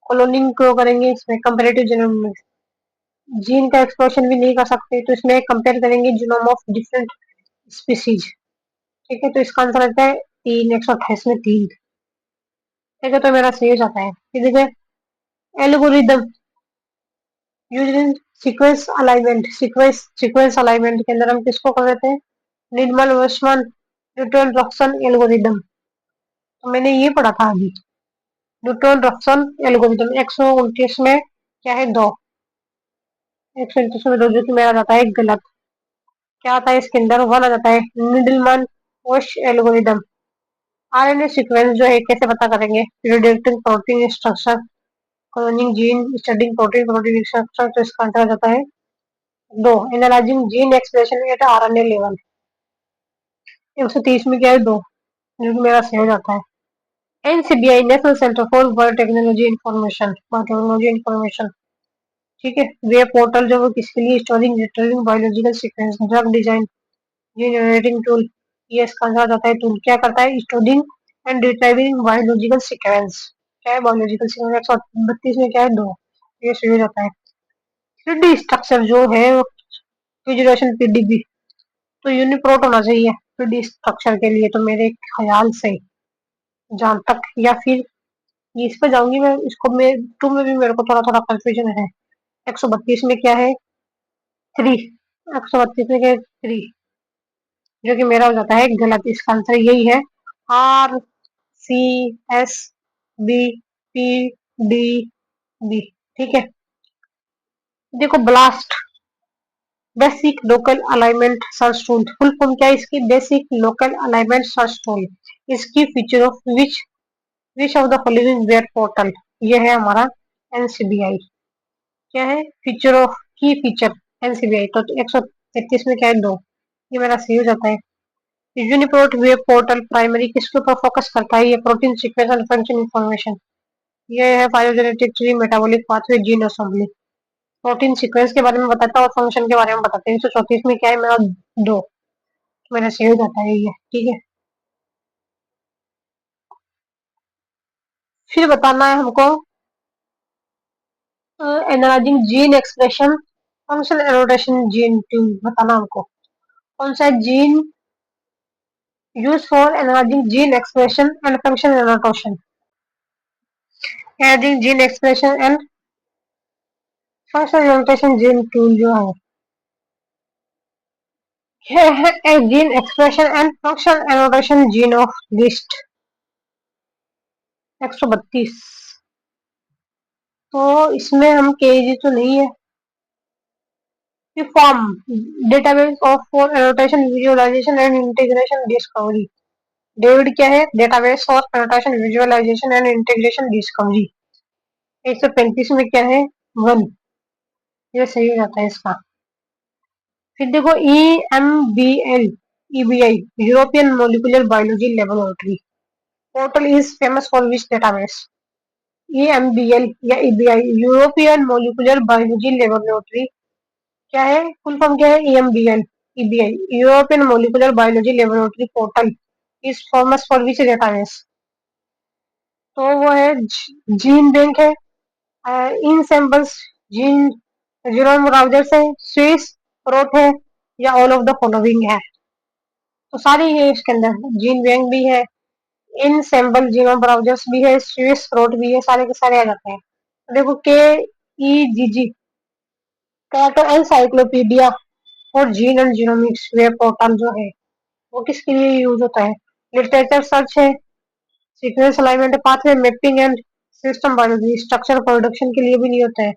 Cloning क्यों करेंगे इसमें, कंपेरेटिव जीनोमिक्स। जीन का एक्सप्लोशन भी नहीं कर सकते तो इसमें कंपेयर करेंगे जीनोम ऑफ डिफरेंट स्पीसीज। ठीक है, तो इसका आंसर आता है 3। 128 में 3। ठीक है, तो मेरा सही हो जाता है। फिर देखिए algorithm used in sequence alignment के अंदर हम किसको कर देते हैं, निर्मल वेस्टमैन न्यूटन रॉक्सन एल्गोरिदम। तो मैंने ये पढ़ा था अभी, न्यूटन रॉक्सन एल्गोरिदम। 129 में क्या है 2। 129 में 2 जो कि मेरा जाता है गलत। क्या आता है इसके अंदर 1 आ जाता है निडलमैन वॉश एल्गोरिदम। आरएनए सीक्वेंस जो है कैसे पता करेंगे, predicting protein structure cloning gene, studying protein, protein structure, तो इसका आंसर आ जाता है 2। Analysing gene expression at RNA level, 130 में क्या है 2, जो कि मेरा सही हो जाता है। NCBI, national centre for biotechnology information, ठीक है। वेब पोर्टल जो वो किसके लिए, storing retrieving biological sequence, drug design, gene generating tool, ये इसका आंसर आ जाता है टूल। क्या करता है, storing and retrieving biological sequence, क्या है बायोलॉजिकल सीक्वेंस, 132 में क्या है 2, ये सही हो जाता है। 3D स्ट्रक्चर जो है फिजिलेशन पीडीबी, तो यूनिप्रोट होना चाहिए 3D स्ट्रक्चर के लिए, तो मेरे ख्याल से जहां तक, या फिर इस पे जाऊंगी मैं, इसको मैं टू में भी मेरे को थोड़ा थोड़ा कंफ्यूजन है। 132 में क्या है 3, 132 में क्या है 3, जो कि मेरा हो जाता है गलत। इसका आंसर यही है, RCSBPDB, ठीक है। देखो BLAST, basic local alignment search tool, full form क्या है इसकी, basic local alignment search tool. इसकी feature of which of the following web portal, ये है हमारा एनसीबीआई। क्या है फीचर ऑफ की फीचर एनसीबीआई, तो 133 में क्या है 2, ये मेरा सही हो जाता है। यूनिप्रोट वेब पोर्टल प्राइमरी किसके ऊपर फोकस करता है, ये protein sequence and function information, ये है phylogenetic tree, metabolic pathway, gene assembly. Protein sequence के बारे में बताता है और फंक्शन के बारे में बताते हैं। 134 में क्या है मेरा 2, मेरा सही हो जाता है ये, ठीक है। फिर बताना है हमको analysing gene expression function annotation gene tune, बताना हमको कौन सा जीन use for analysing gene expression and function annotation, analysing gene expression and function annotation gene tool जो है, ये है gene expression and function annotation gene of list, 132। तो इसमें हम केजी तो नहीं है, form database of for annotation visualisation and integration discovery, David क्या है, database for annotation visualisation and integration discovery. 135 में क्या है 1, ये सही हो जाता है इसका। फिर देखो EMBL EBI, European molecular biology laboratory portal is famous for which database, EMBL या EBI, European molecular biology laboratory, क्या है फुल फॉर्म क्या है, EMBL EBI, European molecular biology laboratory portal is famous for which database, तो वो है जीन बैंक है, इन सैंपल्स, जीन जीनोम ब्राउजर है, स्विस रोट है, या ऑल ऑफ द फॉलोइंग है, तो सारी है इसके अंदर, जीन बैंक भी है, इन सैंपल जीनोम ब्राउजर्स भी है, स्विस रोट भी है, सारे के सारे आ जाते हैं। देखो KEGG, कैरेक्टर एनसाइक्लोपीडिया और gene and genomics web portal जो है वो किसके लिए यूज होता है, लिटरेचर सर्च है, sequence alignment, pathway mapping and system biology, structure production के लिए भी नहीं होता है,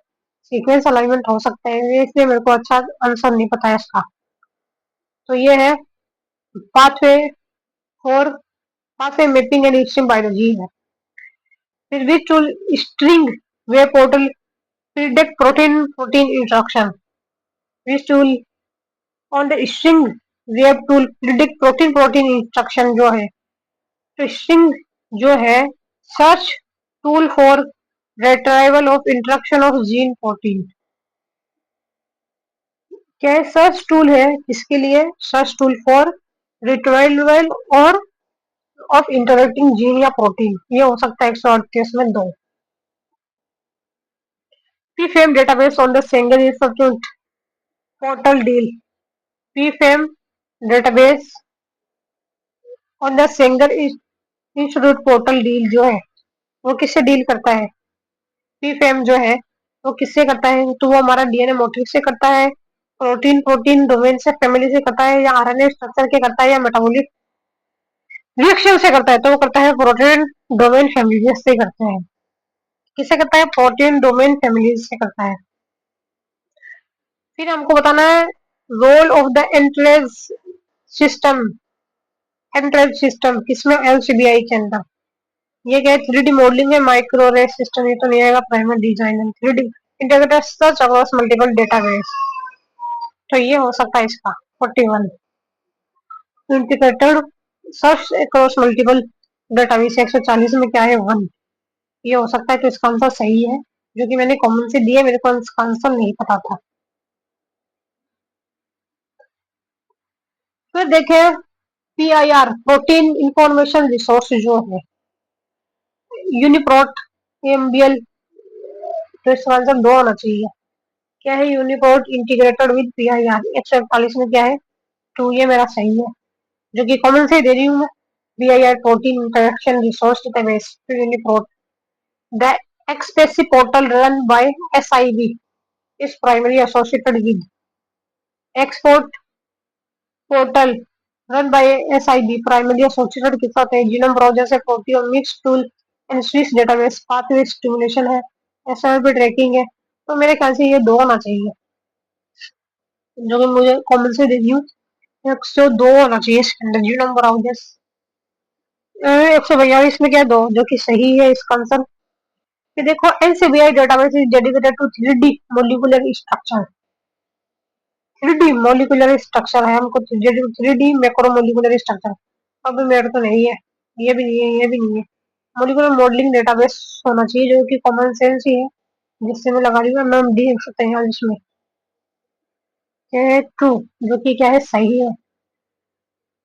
सीक्वेंस अलाइनमेंट हो सकता है, ये इसलिए मेरे को अच्छा आंसर नहीं पता है इसका, तो ये है pathway for pathway mapping and system biology है। फिर which tool string web portal predict protein protein interaction, which tool on the string web tool predict protein protein instruction जो है, तो स्ट्रिंग जो है search tool for retrieval of interaction of gene protein, क्या है सर्च टूल है इसके लिए, सर्च टूल फॉर रिट्राइवल और ऑफ इंटरेक्टिंग जीन या प्रोटीन, ये हो सकता है 138 में 2। Pfam database on the single institute portal deal, Pfam database on the single institute portal deal जो है वो किससे डील करता है, पीफेम जो है वो किससे करता है, तो वो हमारा डीएनए मोटिव से करता है, प्रोटीन प्रोटीन डोमेन से फैमिली से करता है, या आरएनए स्ट्रक्चर के करता है, या मेटाबॉलिक रिएक्शन से करता है, तो वो करता है प्रोटीन डोमेन फैमिली से करते हैं, किससे करता है, प्रोटीन डोमेन फैमिली से करता है। फिर हमको बताना है role of the system Entrez system किसमें, एलसीबीआई के अंदर, ये क्या है, 3D मॉडलिंग है, माइक्रो रे सिस्टम, ये तो नहीं आएगा, प्राइमरी डिजाइन है, 3D integrated search across multiple database, तो ये हो सकता है इसका 41। Integrated search across multiple database 140 में क्या है 1, ये हो सकता है, तो इसका आंसर सही है, जो कि मैंने कॉमन से दिया, मेरे को इसका आंसर नहीं पता था। फिर देखे PIR, प्रोटीन इंफॉर्मेशन रिसोर्स जो है, यूनिप्रोट, एमबीएल, तो इसका आंसर 2 आना चाहिए। क्या है यूनिप्रोट इंटीग्रेटेड विद PIR, 141 में क्या है 2, ये मेरा सही है, जो कि कॉमन से दे रही हूँ मैं। PIR protein interaction resource database, UniProt. The ExPASy portal run by SIB is primarily associated with export portal run by SIB, primary associated के साथ है जीनोम ब्राउजर से, proteomics tool and Swiss database, pathway stimulation है, SRP ट्रैकिंग है, तो मेरे ख्याल से ये 2 होना चाहिए, जो कि मुझे कॉमन से दे दी हूँ। 102 होना चाहिए स्टैंडर्ड जीनोम ब्राउजर। 142 में क्या 2, जो कि सही है इसका आंसर। फिर देखो NCBI database is dedicated to 3D molecular structure, 3D molecular structure है, हमको 3D मैक्रो मोलिकुलर स्ट्रक्चर, अब मेरे तो नहीं है, ये भी नहीं है, ये भी नहीं है। मोलिकुलर मॉडलिंग डेटाबेस होना चाहिए, जो कि कॉमन सेंस ही है, जिससे मैं लगा रही हूँ MMD 143 में, ट्रू, जो कि क्या है सही है।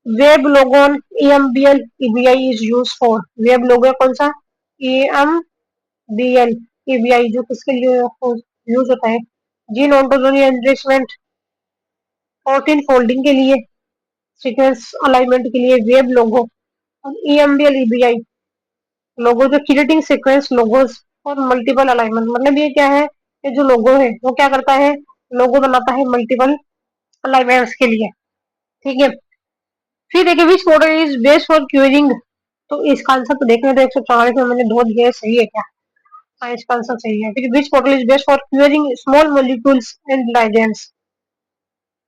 Web logon EMBL EBI is use for, web logo कौन सा EMBL EBI, जो किसके लिए यूज होता है, gene ontology enrichment, protein folding के लिए, सीक्वेंस अलाइनमेंट के लिए वेब लोगो, और EMBL EBI लोगो जो क्रिएटिंग सीक्वेंस लोगोस और मल्टीपल अलाइनमेंट, मतलब ये क्या है, ये जो लोगो है वो क्या करता है, लोगो बनाता है मल्टीपल अलाइनमेंट्स के लिए, ठीक है। फिर देखिए which model is based for curing, तो इसका आंसर तो देखने तो 144 में मैंने 2 दिए, सही है क्या, हाँ इसका आंसर सही है। फिर which model is based for curing small molecules and ligands,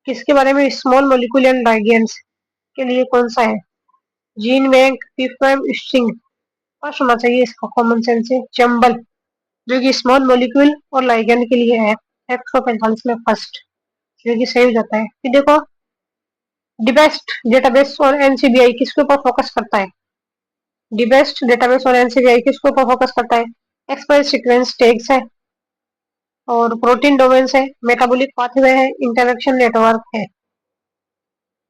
किसके बारे में, स्मॉल मॉलिक्यूल एंड लाइगेंड्स के लिए कौन सा है, जीन बैंक, पीफाइम, स्ट्रिंग, फर्स्ट होना चाहिए इसका कॉमन सेंस से, चंबल, जो कि स्मॉल मॉलिक्यूल और लाइगेंड के लिए है, 145 में फर्स्ट, जो कि सही हो जाता है। फिर देखो डिबेस्ट डेटाबेस और NCBI किसके ऊपर फोकस करता है, डिबेस्ट डेटाबेस और NCBI किसके ऊपर फोकस करता है, एक्सप्रेस सीक्वेंस टैग्स है, और प्रोटीन डोमेन्स है, मेटाबॉलिक पाथवे है, इंटरेक्शन नेटवर्क है।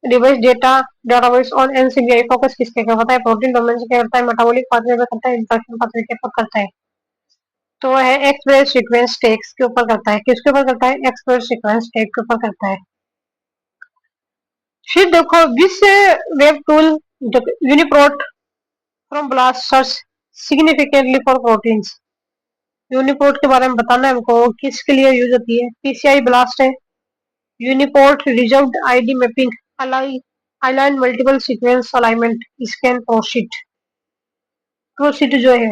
डिवाइस डेटा डेटाबेस और NCBI फोकस किसके ऊपर करता है, प्रोटीन डोमेन से क्या करता है, मेटाबॉलिक पाथवे पे करता है, इंटरेक्शन पाथवे के ऊपर करता है, तो है एक्सप्रेस सीक्वेंस टैग्स के ऊपर करता है, किसके ऊपर करता है, एक्सप्रेस सीक्वेंस टैग के ऊपर करता है। फिर देखो which web tool UniProt from BLAST search significantly for proteins, UniProt के बारे में बताना है हमको, किसके लिए यूज होती है, PCI ब्लास्ट है, Uniport reserved ID mapping, align multiple sequence alignment, scan proceed, proceed जो है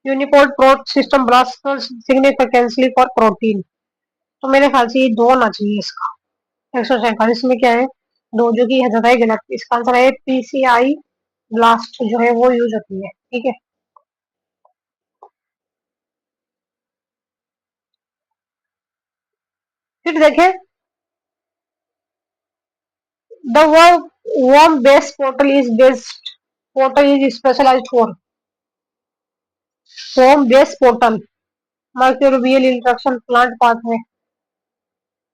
Uniport prot system BLAST significantly for protein, तो मेरे ख्याल से ये 2 आना चाहिए इसका। 147 में क्या है 2, जो कि ज्यादा ही गलत, इसका आंसर है PCI ब्लास्ट जो है वो यूज होती है, ठीक है। फिर देखें the WormBase portal is specialised for, WormBase portal microbial interaction plant pathway,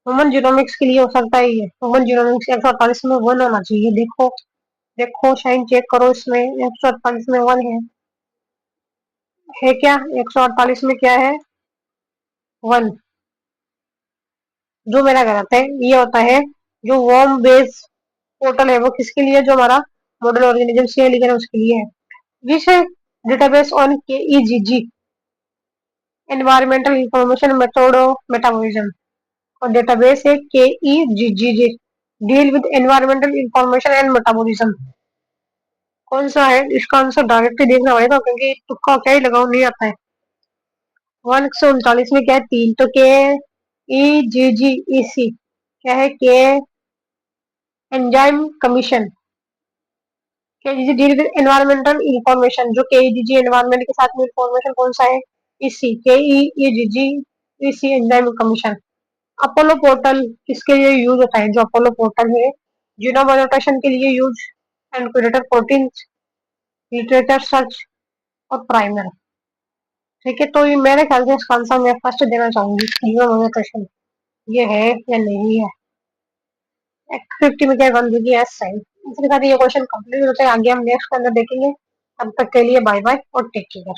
human genomics के लिए हो सकता है ये, ह्यूमन जीनोमिक्स 148 में 1 होना चाहिए, देखो देखो शाइन चेक करो, इसमें 148 में 1 है क्या, 148 में क्या है 1, जो मेरा गलत है, ये होता है जो वर्म बेस पोर्टल है वो किसके लिए, जो हमारा मॉडल ऑर्गेनिज्म सी लिखा है उसके लिए है। Which database on KEGG, environmental information method metabolism, और डेटाबेस है KEGG, deal with environmental information and metabolism, कौन सा है इसका आंसर, डायरेक्ट ही देखना पड़ेगा क्योंकि तुक्का क्या ही लगाओ नहीं आता है। 139 में क्या है 3, तो KEGGEC क्या है, के enzyme commission, KEDG deal with environmental information, जो केईडीजी एनवायरमेंट के साथ में इंफॉर्मेशन कौन सा है, इसी केईडीजी इसी एंजाइम कमीशन। अपोलो पोर्टल किसके लिए यूज होता है, जो अपोलो पोर्टल है जीनोम एनोटेशन के लिए use, and curator protein, literature search और प्राइमर। ठीक है, तो ये मेरे ख्याल से इसका आंसर मैं फर्स्ट देना चाहूंगी, जीनोम एनोटेशन। ये है या नहीं है? 50 में क्या कर दीजिए यस साइन। इसके साथ ये क्वेश्चन कंप्लीट होता है, आगे हम नेक्स्ट के अंदर देखेंगे। तब तक के लिए बाय बाय और टेक केयर।